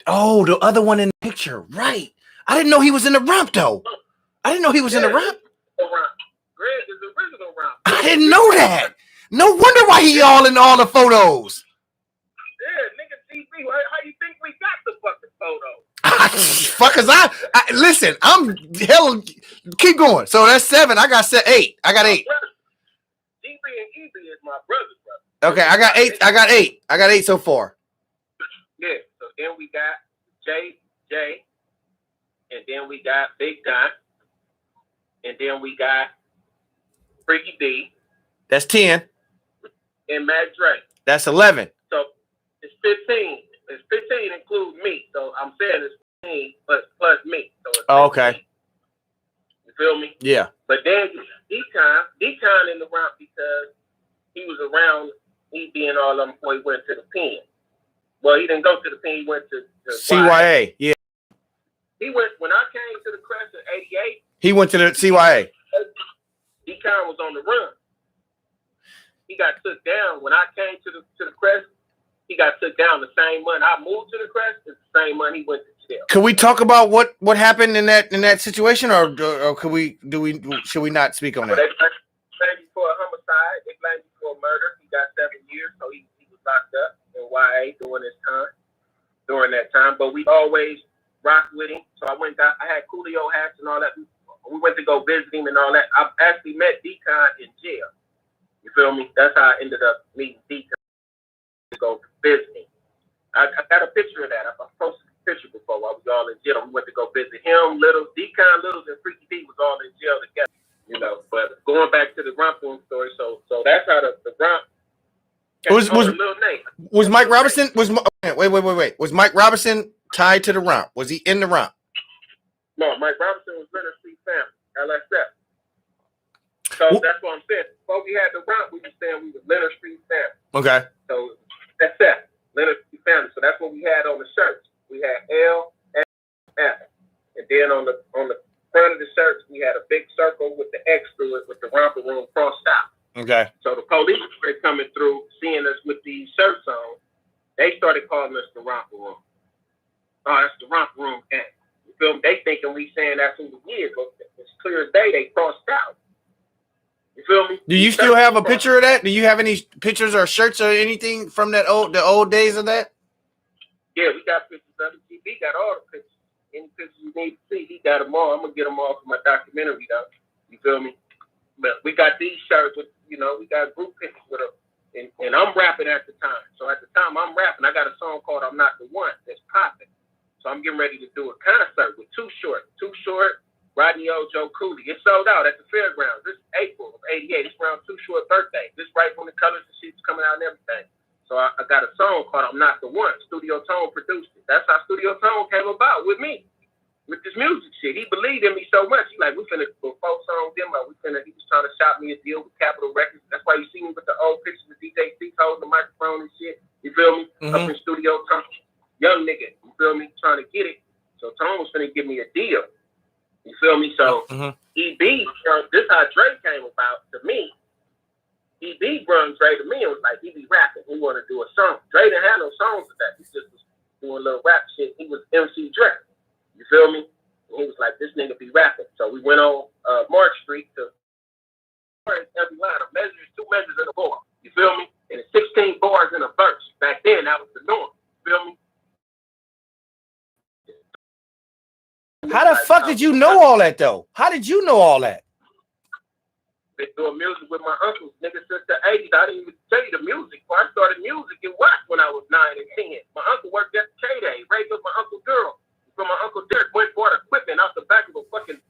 Oh, the other one in the picture. Right. I didn't know he was in the rump, though. I didn't know he was in the rump. Greg is the original rump. I didn't know that. No wonder why he all in all the photos. Yeah, nigga GB, how you think we got the fucking photos? Fuckers, listen, I'm hell. Keep going. So that's 7. I got 8. I got 8. GB and EB is my brother. Okay, I got 8. I got 8 so far. Yeah. So then we got J, and then we got Big Don, and then we got Freaky D. That's 10. And Matt Dre. That's 11. So it's 15. It's 15 includes me. So I'm saying it's 15 plus me. So it's 15. Okay. You feel me? Yeah. But then Decon in the round because he was around EB and all of them before he went to the pen. Well, he didn't go to the pen. He went to CYA. Yeah. He went when I came to the Crest in '88. He went to the CYA. Decon was on the run. He got took down when I came to the Crest. He got took down the same month I moved to the Crest. It's the same month he went to jail. Could we talk about what happened in that situation, or should we not speak on that? They blamed him for a homicide. They blamed him for a murder. He got 7 years, so he was locked up in YA during that time. But we always rocked with him. So I had Coolio hats and all that. We went to go visit him and all that. I actually met Decon in jail. You feel me? That's how I ended up meeting Decon to go visit him. I got a picture of that. I posted a picture before while we was all in jail. We went to go visit him. Decon, Littles, and Freaky D was all in jail together. You know, but going back to the romp room story, so that's how the romp. Was Mike Robinson? Wait. Was Mike Robinson tied to the romp? Was he in the romp? No, Mike Robinson was Leonard Street family, LSF. So that's what I'm saying. Before we had the romp, we were saying we were Leonard Street family. Okay. So that's that, Leonard Street family. So that's what we had on the shirts. We had L, F, F, and then on the front of the shirts we had a big circle with the X through it with the romper room crossed out. Okay. So the police were coming through, seeing us with these shirts on. They started calling us the romper room. Oh, that's the romper room gang. You feel me? They thinking we saying that's who we is, but it's clear as day they crossed out. You feel me? Do you still have a picture of that? Do you have any pictures or shirts or anything from the old days of that? Yeah, we got pictures of it. GB got all the pictures. Any pictures you need to see, he got them all. I'm gonna get them all for my documentary though. You feel me? But we got these shirts with, we got group pictures with them. And I'm rapping at the time. So at the time I'm rapping, I got a song called I'm Not the One that's popping. So I'm getting ready to do a concert with Too Short, Rodney O, Joe Cooley. It sold out at the fairgrounds. This April of '88. It's around Too Short birthday. This right when the colors and sheets coming out and everything. So I got a song called I'm Not the One. Studio Tone produced it. That's how Studio Tone came about with me. With this music shit. He believed in me so much. He like, we finna do a 4-song up in studio. Young nigga, you feel me? Trying to get it. So Tone was finna give me a deal. You feel me? So EB, this is how Dre came about to me. EB brought Dre to me and was like, he be rapping. He want to do a song. Dre didn't have no songs with that. He just was doing little rap shit. He was MC Dre. You feel me? And he was like, this nigga be rapping. So we went on Mark Street to every line. A measure is 2 measures in a bar. You feel me? And it's 16 bars in a verse. Back then, that was the norm. You feel me? How the fuck did you know all that, though? How did you know all that? Been doing music with my uncles, nigga, since the 80s. I didn't even tell you the music. When I started music in West when I was 9 and 10. My uncle worked at K-Day. Ray was my Uncle Girl. So my Uncle Derek went and bought equipment out the back of a fucking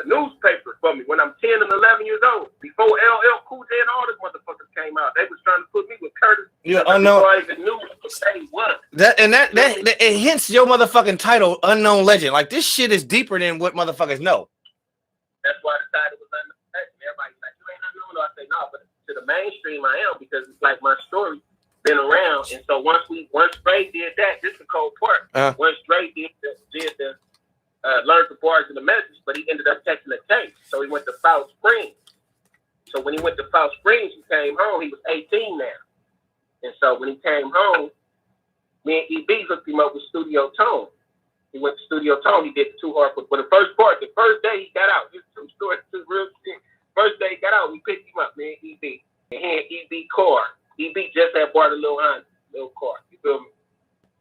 newspaper for me when I'm 10 and 11 years old. Before LL Cool J and all this motherfuckers came out. They was trying to put me with Curtis. Yeah, unknown. I even knew what they was. That it hints your motherfucking title, Unknown Legend. Like, this shit is deeper than what motherfuckers know. That's why the title was Unknown Legend. Everybody's like, you ain't unknown. I say, no, but to the mainstream I am, because it's like my story been around. And so once Dre did that, this is the cold part. Once Dre did the learned the bars and the message, but he ended up catching a case. So he went to South Springs. So when he went to South Springs, he came home. He was 18 now. And so when he came home, me and EB hooked him up with Studio Tone. He went to Studio Tone. He did the 2 hard. But the first day he got out, this true story, this is real shit. First day he got out, we picked him up, me and EB. And he had EB car. EB just had bought a little car. You feel me?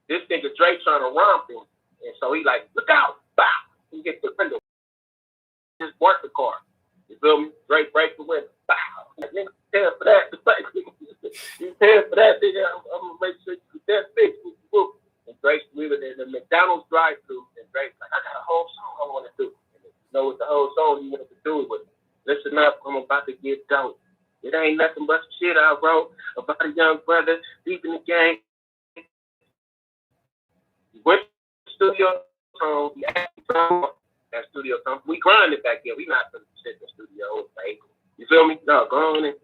This nigga Dre trying to romp him. And so he like, look out. Bow. He hit the window. Just bought the car. You feel me? Dre break the window. Bow. Nigga, pay for that. You pay for that, nigga. I'm gonna make sure you get that fixed. And Dre, we were in the McDonald's drive-thru, and Dre's like, I got a whole song I want to do. And you know what the whole song he wanted to do was, listen up, I'm about to get dope. It ain't nothing but shit I wrote about a young brother deep in the game. He went to the studio. We at Studio Tone. We grinded back there. We not gonna sit in the studio, like, you feel me? No, go on and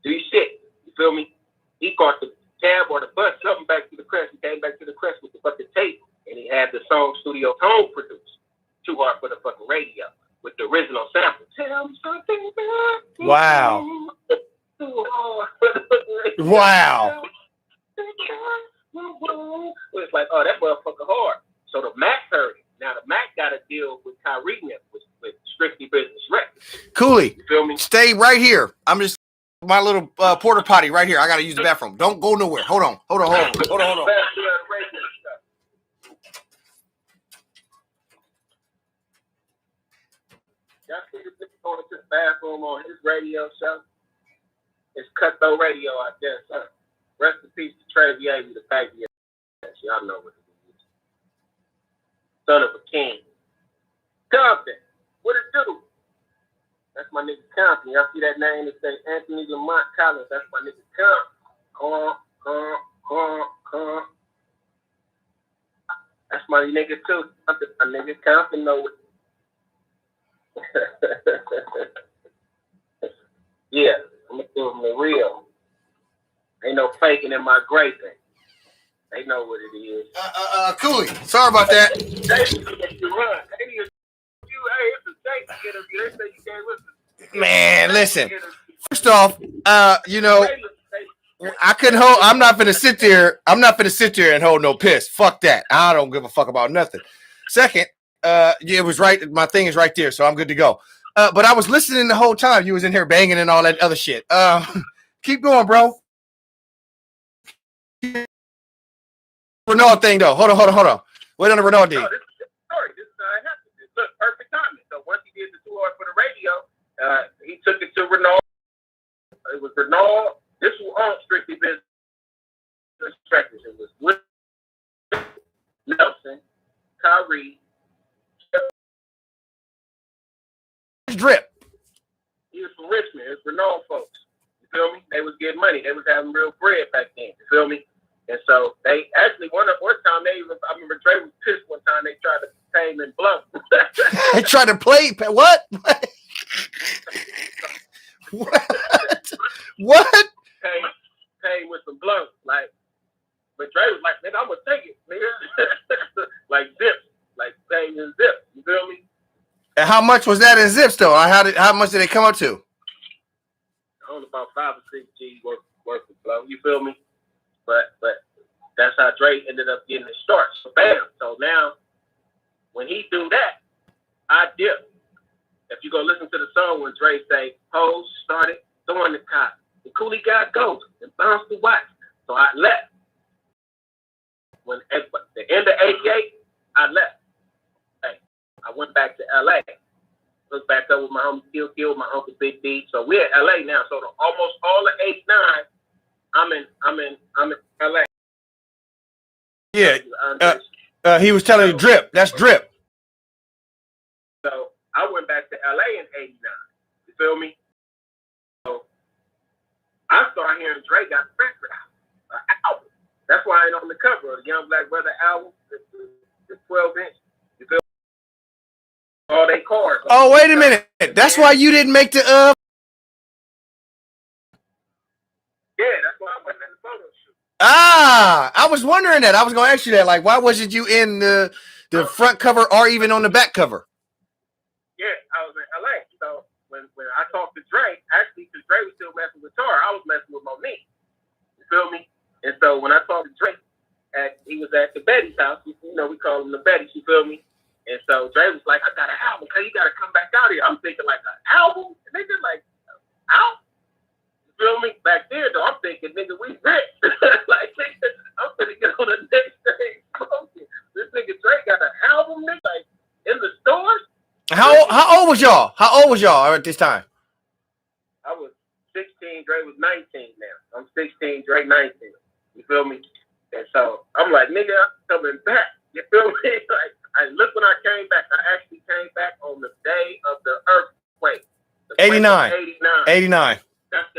do your shit. You feel me? He caught the cab or the bus, something back to the crest. He came back to the crest with the fucking tape, and he had the song Studio Tone produced. Too hard for the fucking radio with the original sample. Tell me something about me. Wow. Wow. It's like, oh, that motherfucker hard. So the Mac heard it. Now the Mac got to deal with Kyrie with Strictly Business Records. Cooley, you feel me? Stay right here. I'm just my little porta potty right here. I gotta use the bathroom. Don't go nowhere. Hold on. Y'all see this nigga going to the bathroom on his radio show? It's Cutthroat Radio, I guess. Rest in peace to Trey Viavi, the baby. Y'all know what it is. Son of a king. Compton. What it do? That's my nigga Compton. Y'all see that name? It say Anthony Lamont Collins. That's my nigga Compton. That's my nigga too. My nigga Compton know it. Yeah, I'm gonna do them the real. Ain't no faking in my graping. They know what it is. Cooley. Sorry about that. They you run. Hey, it's a safe interview. They say you can't listen. Man, listen. First off, you know, I couldn't hold. I'm not gonna sit there and hold no piss. Fuck that. I don't give a fuck about nothing. Second, it was right. My thing is right there, so I'm good to go. But I was listening the whole time. You was in here banging and all that other shit. Keep going, bro. Renault thing though. Hold on. Wait on the Renault thing. No, this is story. This happened. Look, perfect timing. So once he did the 2 hours for the radio, he took it to Renault. It was Renault. This was on Strictly Business Records. It was with Nelson, Kyrie. Drip. He was from Richmond. It was Renault folks. You feel me? They was getting money. They was having real bread back then. You feel me? And so they actually one time I remember Dre was pissed one time they tried to pay him in blunt. They tried to play what? What? Pay with some blunts, like. But Dre was like, how much was that in zips though? How much did it come up to? Only about 5 or 6 G's worth of flow. You feel me? But that's how Dre ended up getting his start. So bam. So now when he do that, I dip. If you go listen to the song when Dre say, "Hoes started throwing the cop, the Coolio got ghost and bounced the watch," so I left. When at the end of '88, I left. Hey, I went back to LA. Looked back up with my homie Kill, my uncle Big D. So we're in LA now. So almost all of '89, I'm in LA. Yeah. He was telling you drip. That's drip. So I went back to LA in '89. You feel me? So I started hearing Dre got a record album. That's why I ain't on the cover of the Young Black Brother album. It's 12-inch. You feel me? All they cars. Oh, wait a minute. That's why you didn't make the Yeah, that's why I went in the photo shoot. I was wondering that. I was gonna ask you that. Like, why wasn't you in the front cover or even on the back cover? Yeah, I was in LA. So when I talked to Dre, actually, because Dre was still messing with Tar, I was messing with Monique. You feel me? And so when I talked to Dre, he was at the Betty's house. You know, we call him the Betty's. You feel me? And so Dre was like, "I got an album. Okay, you got to come back out here." I'm thinking like an album, and they just like, "Out." You feel me? Back there, though, I'm thinking, nigga, we rich. Like, nigga, I'm gonna get on the next stage smoking. This nigga Dre got an album, nigga, like in the stores. How old was y'all? How old was y'all at this time? I was 16. Dre was 19 now. I'm 16. Dre 19. You feel me? And so I'm like, nigga, I'm coming back. You feel me? Like, look when I came back. I actually came back on the day of the earthquake. 89. 89. That's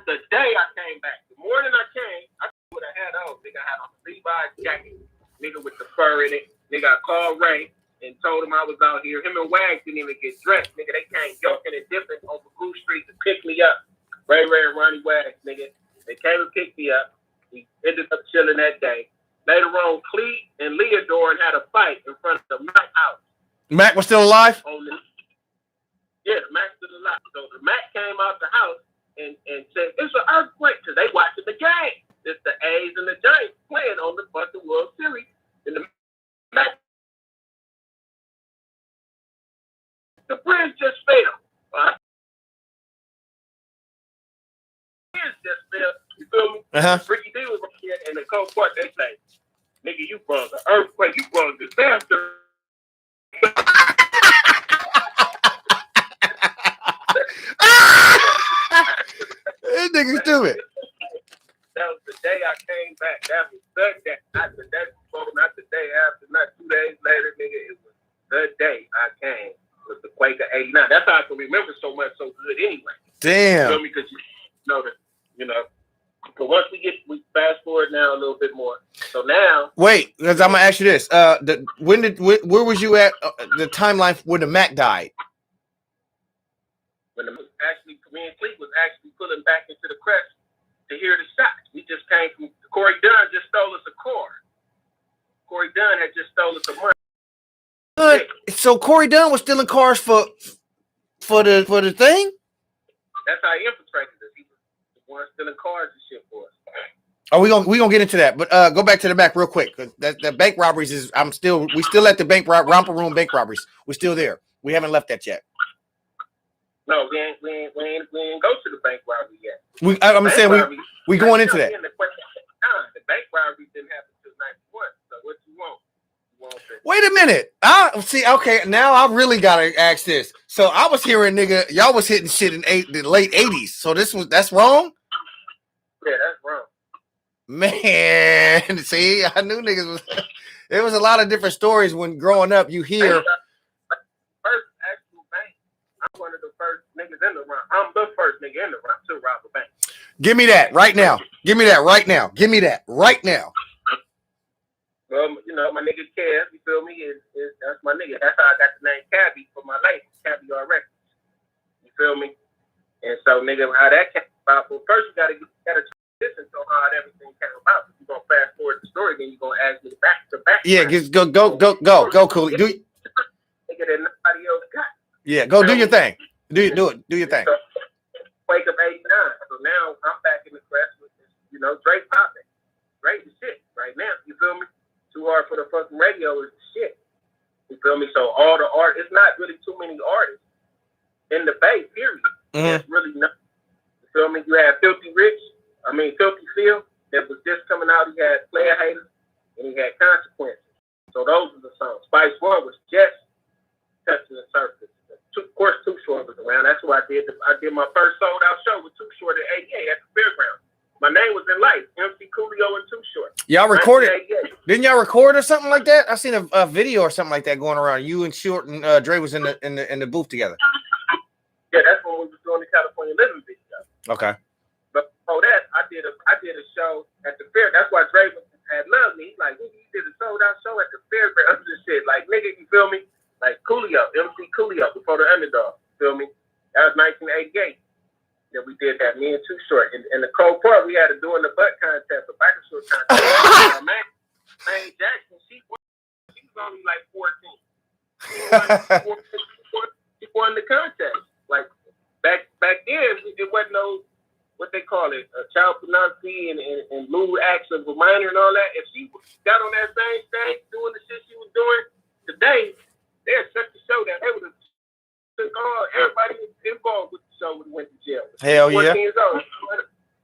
the day I came back. The morning I came, I would have had on. Nigga, I had on a Levi's jacket. Nigga with the fur in it. Nigga, I called Ray and told him I was out here. Him and Wags didn't even get dressed. Nigga, they came yoking and dipping over Goose Street to pick me up. Ray and Ronnie Wags, nigga. They came and picked me up. We ended up chilling that day. Later on, Cleet and Leodore had a fight in front of the Mac house. Mac was still alive? Yeah, the Mac's still alive. So the Mac came out the house and said, "It's an earthquake," because they watching the game. It's the A's and the Giants playing on the fucking World Series. And the Mac, the bridge just fell. Bridge just fell. You feel me? Ricky D was here in the cold part. They say, "Nigga, you brought the earthquake. You brought disaster." This nigga stupid. That was the day I came back. That was the day. Not the day before, not the day after, not 2 days later, nigga. It was the day I came. It was the quake of '89. That's how I can remember so much so good anyway. Damn. You know me? Because you know that, you know. But once we fast forward now a little bit more. So now. Wait, because I'm gonna ask you this. Where was you at the timeline when the Mac died? When me and Cleet was actually pulling back into the crest to hear the shots. We just came from Corey Dunn just stole us a car. Corey Dunn had just stole us a money. So Corey Dunn was stealing cars for the thing? That's how he infiltrated us. He was the one stealing cars and shit for us. Oh, we gonna get into that, but go back to the back real quick. The bank robberies is we still at the bank romper room bank robberies. We're still there. We haven't left that yet. No, we ain't go to the bank robbery yet. I'm saying we going into that. The bank robbery didn't happen until '91. So what you want? Wait a minute. See. Okay, now I really gotta ask this. So I was hearing, nigga, y'all was hitting shit in the late '80s. So that's wrong. Yeah, that's wrong. Man, see, I knew niggas was. There was a lot of different stories when growing up. You hear. First actual bank. I'm one of the first niggas in the round. I'm the first nigga in the round to rob a bank. Give me that right now. Give me that right now. Give me that right now. Well, you know, my nigga Kev, you feel me? That's my nigga. That's how I got the name Cabby for my label, Caviar Records. You feel me? And so, nigga, how that came about? Well, first you gotta listen to how everything came about. If you're gonna fast forward the story, then you're gonna ask me back to back. Yeah, just go, Coolio. Nigga that nobody else got. Yeah, go do your thing. Do your thing. So, Wake Up 89. So now I'm back in the crest with this, Drake popping. Drake is shit right now. You feel me? Too Hard for the Fucking Radio is the shit. You feel me? So all the art, it's not really too many artists in the Bay, period. There's really nothing. You feel me? You had Filthy Phil that was just coming out. He had Player Haters and he had Consequences. So those are the songs. Spice One was just touching the surface. Of course, Too Short was around. That's why I did my first sold out show with Too Short at 88 at the fairground. My name was in lights. MC Coolio and Too Short. Y'all recorded? Didn't y'all record or something like that? I seen a video or something like that going around. You and Short and Dre was in the booth together. Yeah, that's when we was doing the California Living video. Okay. But before that, I did a show at the fair. That's why Dre had loved me. He's like, he did a sold out show at the fairgrounds and shit. Like, nigga, you feel me? Like Coolio, MC Coolio, before the Underdog. Feel me? That was 1988. That we did that, me and Too Short. In the cold part, we had to do in the butt contest, the biker short contest. Man, Jackson, she was only like 14. She won the contest. Like back then, it wasn't no what they call it, child pornography and lewd acts of a minor and all that. If she got on that same stage doing the shit she was doing today, they had such a show that they would have took all everybody involved with the show would have went to jail. Hell yeah. Years old.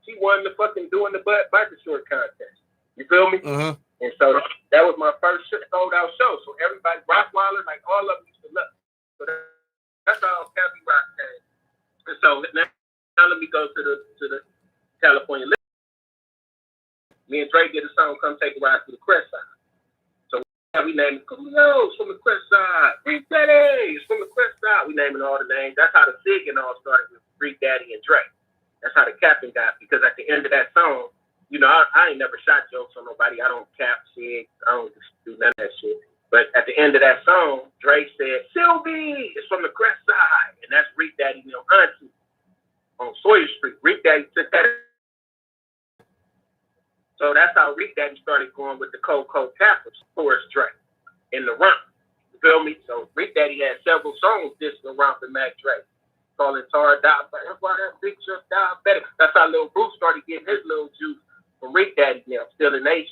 She won the fucking doing the biker short contest. You feel me? Mm-hmm. And so that was my first sold out show. So everybody, Rottweiler, like all of them used to love. So that's how Happy Rock came. And so now let me go to the California. Me and Drake did a song, Come Take a Ride to the Crest Side. So we named it Coolio, it's from the Crest Side. Freak Daddy, it's from the Crest Side. We naming all the names. That's how the SIG and all started with Freak Daddy and Drake. That's how the captain got, because at the end of that song, I ain't never shot jokes on nobody. I don't cap SIG. I don't do none of that shit. But at the end of that song, Drake said, Sylvie, it's from the Crest Side. And that's Freak Daddy, auntie on Sawyer Street. Freak Daddy took that. So that's how Freak Daddy started going with the Coco Cappers towards Drake in the rump. You feel me? So Freak Daddy had several songs dissing the rump and Mac Drake. Calling Tar diabetic. That's why that big shit diabetic. That's how Lil Bruce started getting his little juice from Freak Daddy now, still in they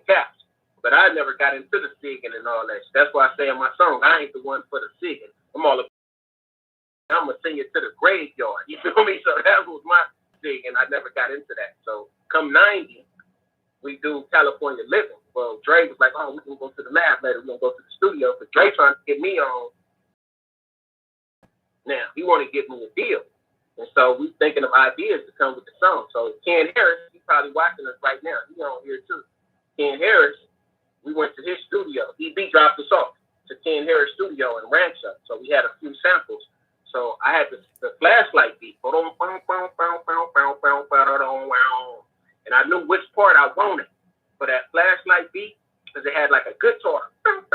caps. But I never got into the singing and all that. That's why I say in my song, I ain't the one for the singing. I'm gonna sing it to the graveyard. You feel me? So that was my singing. I never got into that. So come 90, we do California Living. Well, Dre was like, oh, we can go to the lab later. We're gonna go to the studio. But Dre trying to get me on. Now he want to get me a deal. And so we thinking of ideas to come with the song. So Ken Harris, he's probably watching us right now. He's on here too. Ken Harris, we went to his studio. He dropped us off to Ken Harris studio in Rancho. So we had a few samples. So I had the flashlight beat. And I knew which part I wanted for that flashlight beat because it had like a guitar. And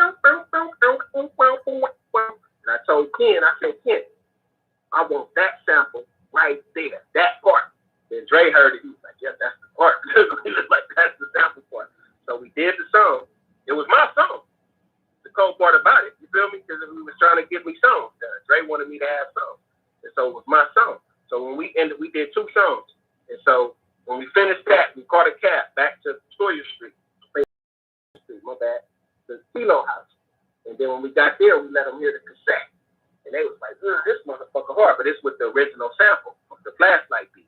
I told Ken, I said, Ken, I want that sample right there, that part. Then Dre heard it. He was like, yeah, that's the part. He was like, that's the sample part. So we did the song. It was my song. The cool part about it, you feel me? Because he was trying to give me songs done. Dre wanted me to have songs. And so it was my song. So when we ended, we did 2 songs. And so when we finished that, we caught a cab back to Sawyer Street. My bad. The Kilo House. And then when we got there, we let them hear the cassette. And they was like, this motherfucker hard. But it's with the original sample of the flashlight beat.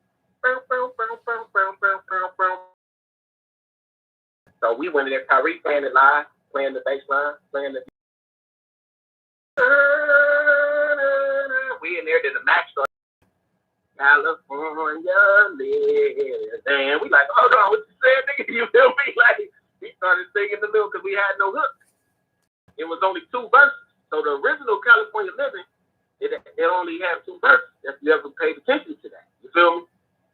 So we went in there, Kyrie playing it live, playing the bass line, playing the. We in there, did a match on California live. And we like, hold on, what you said, nigga? You feel me? Like, he started singing the little because we had no hook. It was only 2 verses. So the original California Living, it only had 2 verses. If you ever paid attention to that, you feel me?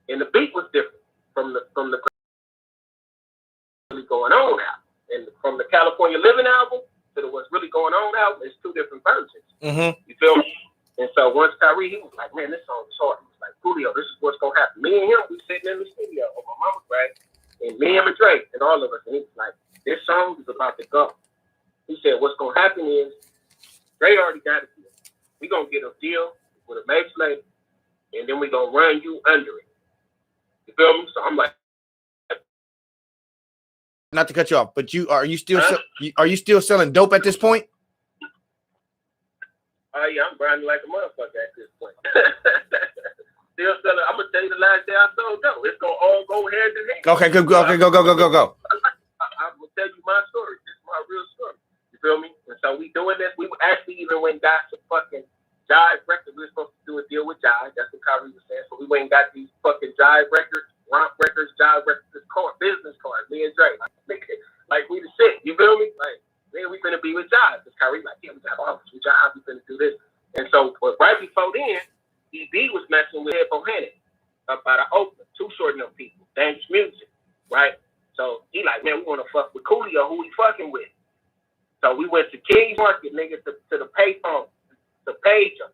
And the beat was different from the really going on out. And from the California Living album to the What's Really Going On album, it's 2 different versions. Mm-hmm. You feel me? And so once Kyrie, he was like, man, this song is hard. He was like, Coolio, this is what's gonna happen. Me and him, we sitting in the studio on my mama's grave, and me and Drake and all of us, and he was like, this song is about to go. He said, what's gonna happen is Dre already got it here. we gonna get a deal with a major label, and then we gonna run you under it. You feel me? So I'm like, not to cut you off, but are you still selling dope at this point? Oh yeah, I'm grinding like a motherfucker at this point. Still selling. I'm gonna tell you the last day I sold dope. It's gonna all go hand in hand. Okay, good. Okay, go. I'm gonna tell you my story. This is my real story. You feel me? And so we doing this. We actually even went and got some fucking Jive records. We were supposed to do a deal with Jive. That's what Kyrie was saying. So we went and got these fucking Jive records, Romp records, Jive records, business cards. Me and Dre, like we the shit. You feel me? Like, man, we finna be with Jive. Because Kyrie like, yeah, we got office with Jive. We finna do this. And so, but right before then, EB was messing with Headphone Hannon up out of Oakland. Too short of them people. Dangerous music, right? So he like, man, we want to fuck with Coolio. Who we fucking with? So we went to King's Market, niggas, to the payphone, to page them.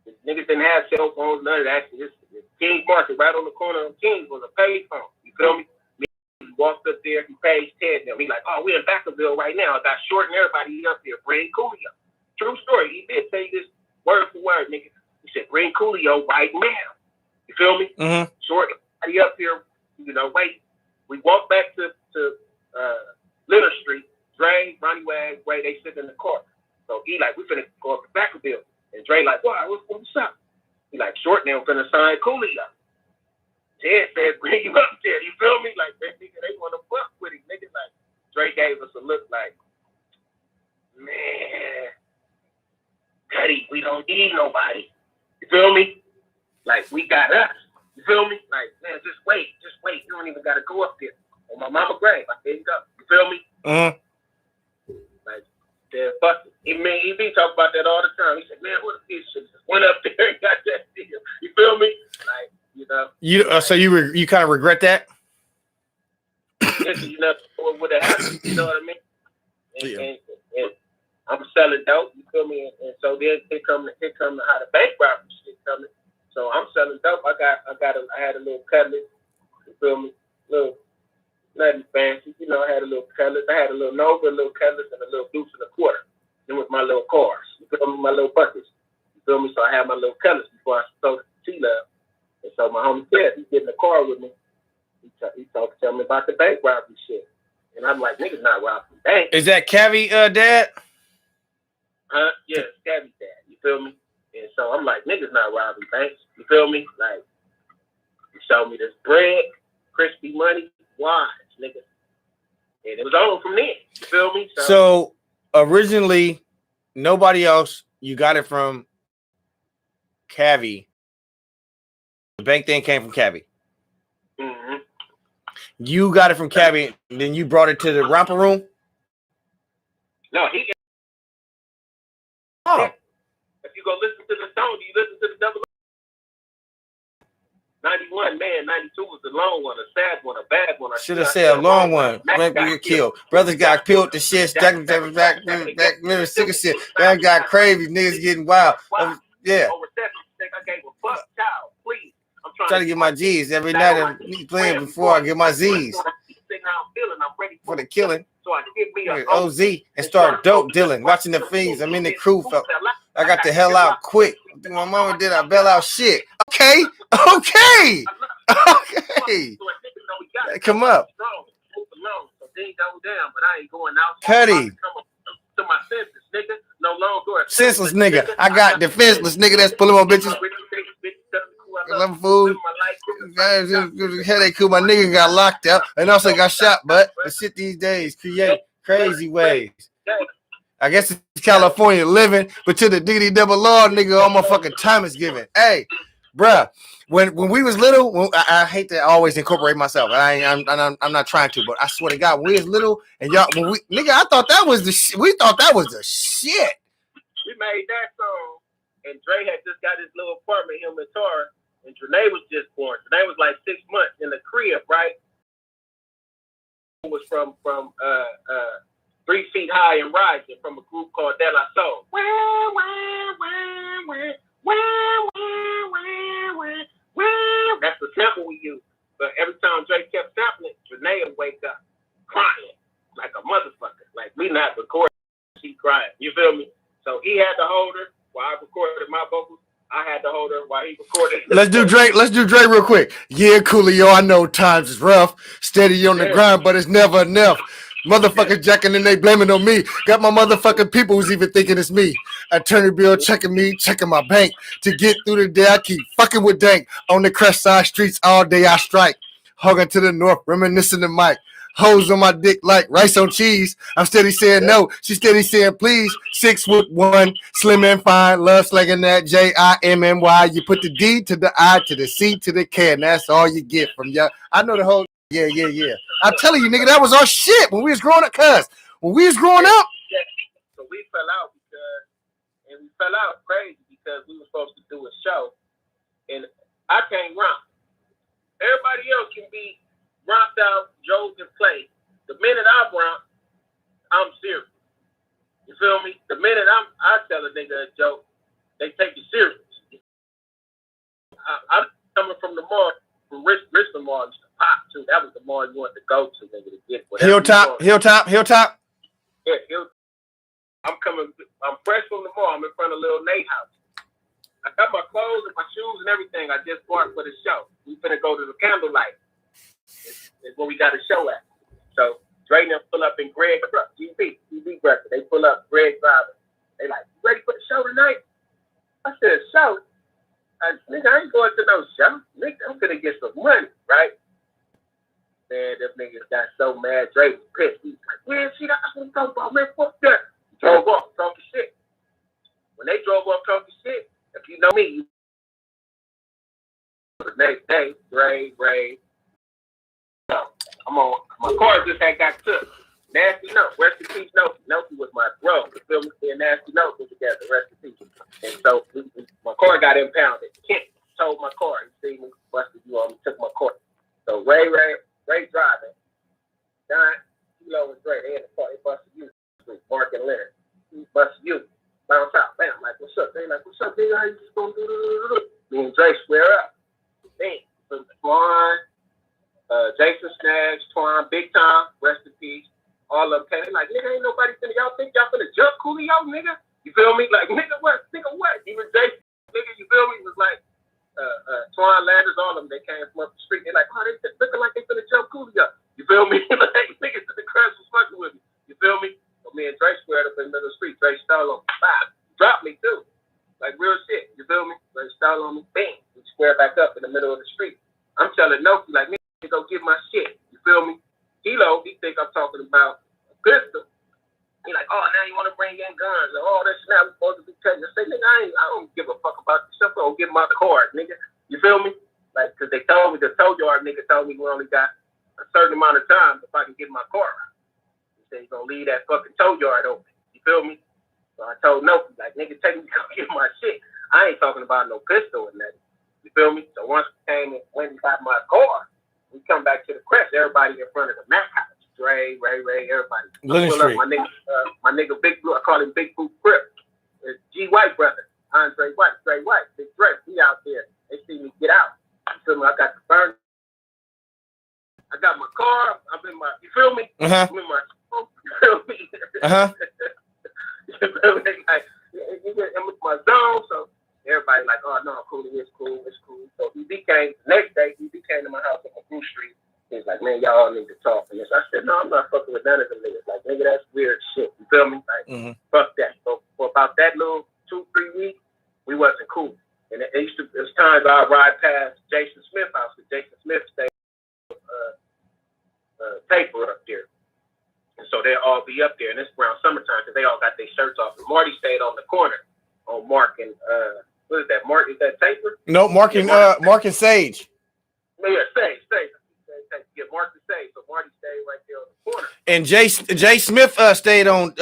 The niggas didn't have cell phones, none of that. This King's Market, right on the corner of King's, was a payphone. You feel me? He walked up there, he paged Ted. Now he like, oh, we're in Vacaville right now. I got Short and everybody up there. Bring Coolio. True story. He did say this word for word, nigga. He said, bring Coolio right now. You feel me? Mm-hmm. Short, everybody up here, wait. We walked back to Leonard Street. Dre, Ronnie Wag, Ray, they sit in the car. So he like, we finna go up to Vacaville. And Dre like, what's up? He like, Short now finna sign Coolio. Ted said, bring him up there. You feel me? Like, that nigga, they want to fuck with him. Nigga, like, Dre gave us a look like, man, Cuddy, we don't need nobody. You feel me? Like, we got us. You feel me? Like, man, just wait. You don't even got to go up there. On my mama grave, I picked up. You feel me? Mm-hmm. Like, yeah, fuck it. He be talking about that all the time. He said, man, what if this shit just went up there and got that deal? You feel me? Like, So you kind of regret that? What would have happened? You know what I mean? And I'm selling dope. You feel me? And so then here come how the bank robbery shit coming. So I'm selling dope. I had a little cutlass. You feel me? Little nothing fancy. I had a little cutlass. I had a little Nova, a little cutlass, and a little deuce and a quarter. Then with my little cars. You feel me? My little buckets. You feel me? So I had my little cutlass before I sold it to T-Love. And so my homie said, he's getting in the car with me. He tell me about the bank robbery shit. And I'm like, niggas not robbing banks. Is that Cavi dad? Yeah, it's Cavi dad. You feel me? And so I'm like, niggas not robbing banks. You feel me? Like, he showed me this bread, crispy money, wise, nigga. And it was on from there. You feel me? So originally, nobody else, you got it from Cavi. The bank thing came from Cavi. Mm-hmm. You got it from Cavi, and then you brought it to the romper room? No, he. Oh. If you go listen to the song, you listen to the double. 91, man, 92 was the long one, a sad one, a bad one. Should have said a long one. Man got killed. Brothers got killed. The shit. Back, sick of shit. Man got crazy. Niggas getting wild. Yeah. I gave a fuck child, please. I'm trying to get my G's every night. I'm playing before I get my Z's. For the killing. So I give me an OZ and start dope dealing. Watching the fiends. I'm in the crew. I got the hell out quick. My mama did. I bail out shit. Okay. Come up. Cuddy. Senseless nigga. I got defenseless nigga that's pulling on bitches. Them food. Headache cool. My nigga got locked up and also got shot, but the shit these days create crazy ways. I guess it's California living, but to the diggity double law, nigga, all my fucking time is given. Hey, bruh, when we was little, I hate to always incorporate myself. I'm not trying to, but I swear to God, when we was little and y'all, nigga, I thought that was the shit. We thought that was the shit. We made that song, and Dre had just got his little apartment, him and Tara, and Trinae was just born. Trinae was like 6 months in the crib, right? It was from 3 Feet High and Rising from a group called De La Soul. That's the sample we used. But every time Dre kept sampling, Trinae would wake up crying like a motherfucker. Like we not recording, she crying. You feel me? So he had to hold her while I recorded Let's do Drake real quick. Yeah, Coolio, I know times is rough. Steady on the grind, but it's never enough. Motherfuckers jacking and they blaming on me. Got my motherfucking people who's even thinking it's me. Attorney bill checking me, checking my bank. To get through the day, I keep fucking with dank. On the crest side streets all day I strike. Hugging to the north, reminiscing the mic. Hoes on my dick like rice on cheese. I'm steady saying no. She steady saying please. 6'1", slim and fine. Love slanging that JIMMY. You put the D to the I to the C to the K, and that's all you get from ya. I know the whole. Yeah. I'm telling you, nigga, that was our shit when we was growing up. Cuz when we was growing up. So we fell out crazy because we were supposed to do a show, and I can't rhyme. Everybody else can be romped out, jokes and play. The minute I romp, I'm serious. You feel me? The minute I tell a nigga a joke, they take it serious. I'm coming from the mall, from Richmond Mall, to Pop too. That was the mall you wanted to go to, nigga, to get whatever. Hilltop. Yeah, I'm fresh from the mall. I'm in front of Lil Nate house. I got my clothes and my shoes and everything I just bought for the show. We finna go to the candlelight. It's where we got a show at. So Dre and them pull up in Greg's truck, TV breakfast. They pull up, Greg driving. They like, you ready for the show tonight? I said, show? Nigga, I ain't going to no show. Nigga, I'm gonna get some money, right? Man, them niggas got so mad. Dre was pissed. He's like, man, see, that's what I'm talking about, man. Fuck that. He drove off talking shit. When they drove off talking shit, if you know me, the next day, Ray. I'm on. My car just got took. Nasty Note. Rest in peace, Note. Note was my bro. You feel me? And Nasty Note was together. Rest in peace. And so my car got impounded. Kent told my car. He seen me, busted you on me, took my car. So Ray driving. Don, Kilo and Dre, they in the car. They busted you. Mark and Leonard. He busted you. Bounce out. Bam. Like, what's up? They like, what's up, nigga? How you just gonna do? Me and Dre square up. Damn. Twan, Jason Snaggs, Twan, Big Time, rest in peace. All of them came like, nigga, ain't nobody finna, y'all think y'all finna jump Coolio, nigga? You feel me? Like, nigga, what? Even Jason, nigga, you feel me? It was like, Twan, Landers, all of them, they came from up the street. They like, oh, they looking like they finna jump Coolio. You feel me? Like, niggas in the crowd was fucking with me. You feel me? So me and Dre squared up in the middle of the street. Dre stole on me. Bam. Dropped me, too. Like, real shit. You feel me? Dre stole on me. Bang. We squared back up in the middle of the street. I'm telling Noki, like, nigga, go get my shit. You feel me? Kilo, he think I'm talking about a pistol. He like, oh, now you want to bring in guns. Like, oh, that's not supposed to be taking. I say, nigga, I don't give a fuck about this stuff. I'm going to get my card, nigga. You feel me? Like, because they told me, the tow yard nigga told me we only got a certain amount of time if I can get my car out. He said he's going to leave that fucking tow yard open. You feel me? So I told Noki, like, nigga, take me to go get my shit. I ain't talking about no pistol or nothing. You feel me? So once we came and went and got my car, we come back to the crest. Everybody in front of the Mac house. Ray, everybody. My nigga Big Blue, I call him Big Blue Crip. It's G White brother. Andre White, Dre White, Big Dre. He out there. They see me get out. You feel me? I got the burn. I got my car. I'm in my, you feel me? Uh-huh. I'm in my, you feel me? Uh-huh. You feel me? Like, I'm with my zone, so everybody like, oh no, cool, it's cool. So next day, he came to my house on Bruce Street. He's like, man, y'all need to talk. And I said, no, I'm not fucking with none of them niggas. Like, nigga, that's weird shit. You feel me? Like, fuck that. So for about that little 2-3 weeks, we wasn't cool. And it was times I'd ride past Jason Smith's house, because Jason Smith stayed paper up there. And so they'll all be up there. And it's around summertime because they all got their shirts off. And Marty stayed on the corner on Mark and, what is that? Mark, is that Taper? No, Mark and Sage. Yeah, Sage. Yeah, Mark and Sage. So Marty stayed right there on the corner. And Jay Smith stayed on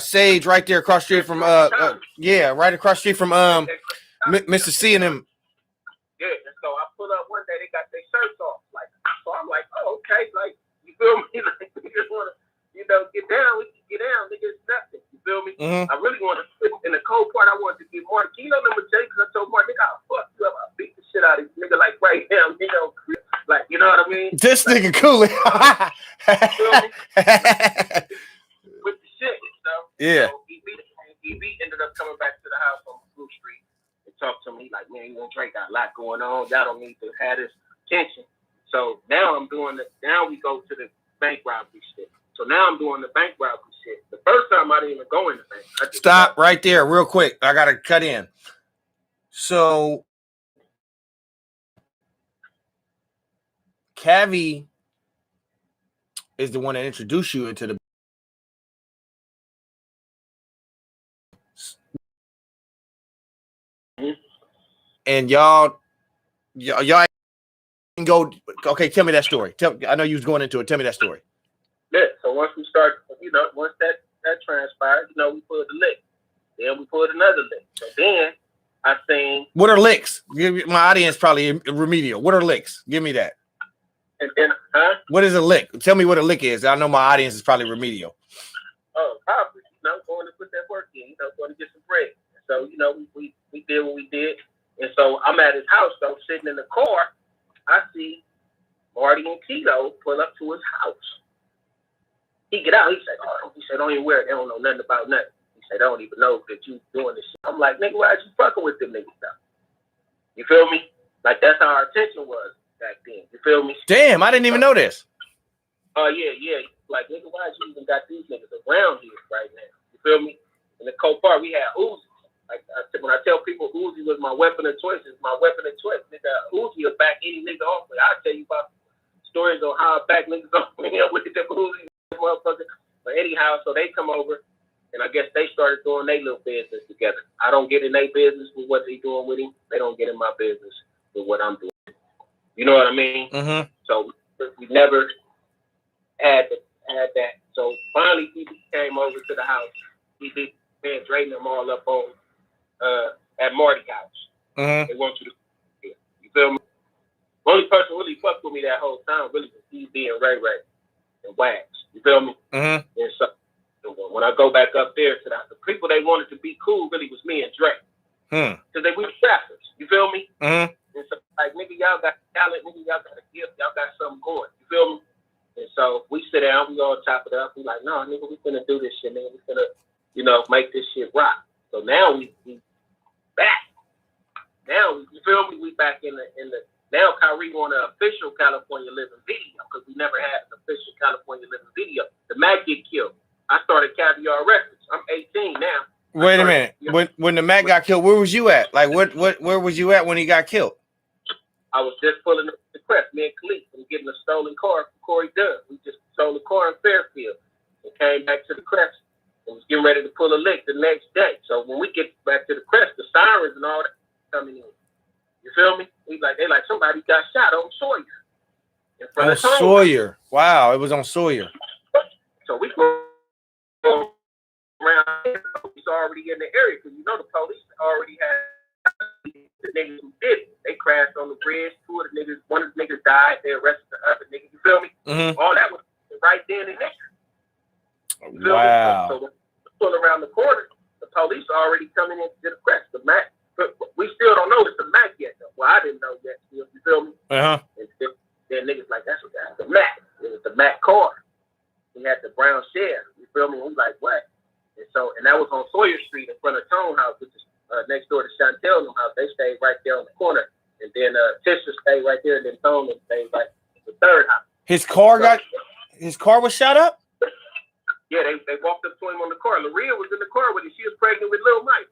Sage right there across the street from right across the street from Mr. C and them. Yeah, and so I pull up one day, they got their shirts off. Like, so I'm like, oh, okay, like, you feel me? Like, we just wanna, get down, we can get down, nigga, it's nothing. You feel me? Mm-hmm. I really want to in the cold part, I wanted to get Mark. Number J, because I told Mark, nigga, I'll fuck you up. I'll beat the shit out of you, nigga, like right now, like, you know what I mean? This like, nigga cool. With the shit, Yeah. So EB ended up coming back to the house on Blue Street and talked to me like, man, you and Drake got a lot going going on. Y'all don't need to have this tension. So now now we go to the bank robbery shit. So now I'm doing the bank robbery shit. The first time I didn't even go in the bank. Stop right there real quick. I got to cut in. So Cavi is the one that introduced you into the and y'all can go. Okay, tell me that story. I know you was going into it. Tell me that story. Yeah. So once we start, once that transpired, we pulled the lick. Then we pulled another lick. So then I seen. What are licks? My audience probably remedial. What are licks? Give me that. And then, what is a lick? Tell me what a lick is. I know my audience is probably remedial. Oh, probably. Going to put that work in. Going to get some bread. So we did what we did. And so I'm at his house, though, sitting in the car. I see Marty and Tito pull up to his house. He get out. He said, don't even wear it. They don't know nothing about nothing. He said, I don't even know that you doing this shit. I'm like, nigga, why you fucking with them niggas though? You feel me? Like, that's how our attention was back then. You feel me? Damn, I didn't even know this. Oh, yeah. Like, nigga, why you even got these niggas around here right now? You feel me? In the Copart, we had Uzi. Like, when I tell people Uzi was my weapon of choice, it's my weapon of choice. Nigga, Uzi will back any nigga off. I'll tell you about stories on how I back niggas off with the Uzi motherfucker. But anyhow, so they come over, and I guess they started doing their little business together. I don't get in their business with what they doing with him. They don't get in my business with what I'm doing. You know what I mean? Mm-hmm. So we never had that. So finally, he came over to the house. He did drain them all up on at Marty's house. Mm-hmm. They want you to, you feel me? The only person who really fucked with me that whole time really was DB and Ray and Wags. You feel me? Mm-hmm. And so when I go back up there to the people they wanted to be cool really was me and Drake. Because they were rappers. You feel me? Mm-hmm. And so, like, nigga, y'all got talent. Nigga, y'all got a gift. Y'all got something going. You feel me? And so we sit down. We all chop it up. We like, no, nigga, we finna do this shit, nigga. We finna, make this shit rock. So now we back. Now, you feel me? We back in the. Now Kyrie on an official California Living video because we never had an official California Living video. The Mac get killed. I started Caviar Records. I'm 18 now. Wait a minute. When the Mac got killed, where was you at? Like, where was you at when he got killed? I was just pulling up the crest, me and Khalif, and getting a stolen car from Corey Dunn. We just stole a car in Fairfield and came back to the crest and was getting ready to pull a lick the next day. So when we get back to the crest, the sirens and all that coming in. You feel me? They like somebody got shot on Sawyer. In front of Sawyer. Wow, it was on Sawyer. So we go around. He's already in the area because the police already had the niggas who did it. They crashed on the bridge. One of the niggas died. They arrested the other nigga. You feel me? Mm-hmm. All that was right then and there. Wow. So when we pull around the corner, the police are already coming into the crest. The Mac, but we still don't know it's the Mac yet. Though. Well, I didn't know yet. You feel me? Uh-huh. And then niggas like, that's the Mac. It was the Mac car. We had the brown share. You feel me? We like, what? And that was on Sawyer Street in front of Tone House, which is next door to Chantel and house. They stayed right there on the corner. And then Tisha stayed right there, and then Tone stayed right the third house. His car was shot up? Yeah, they walked up to him on the car. Laria was in the car with him. She was pregnant with Lil Mike.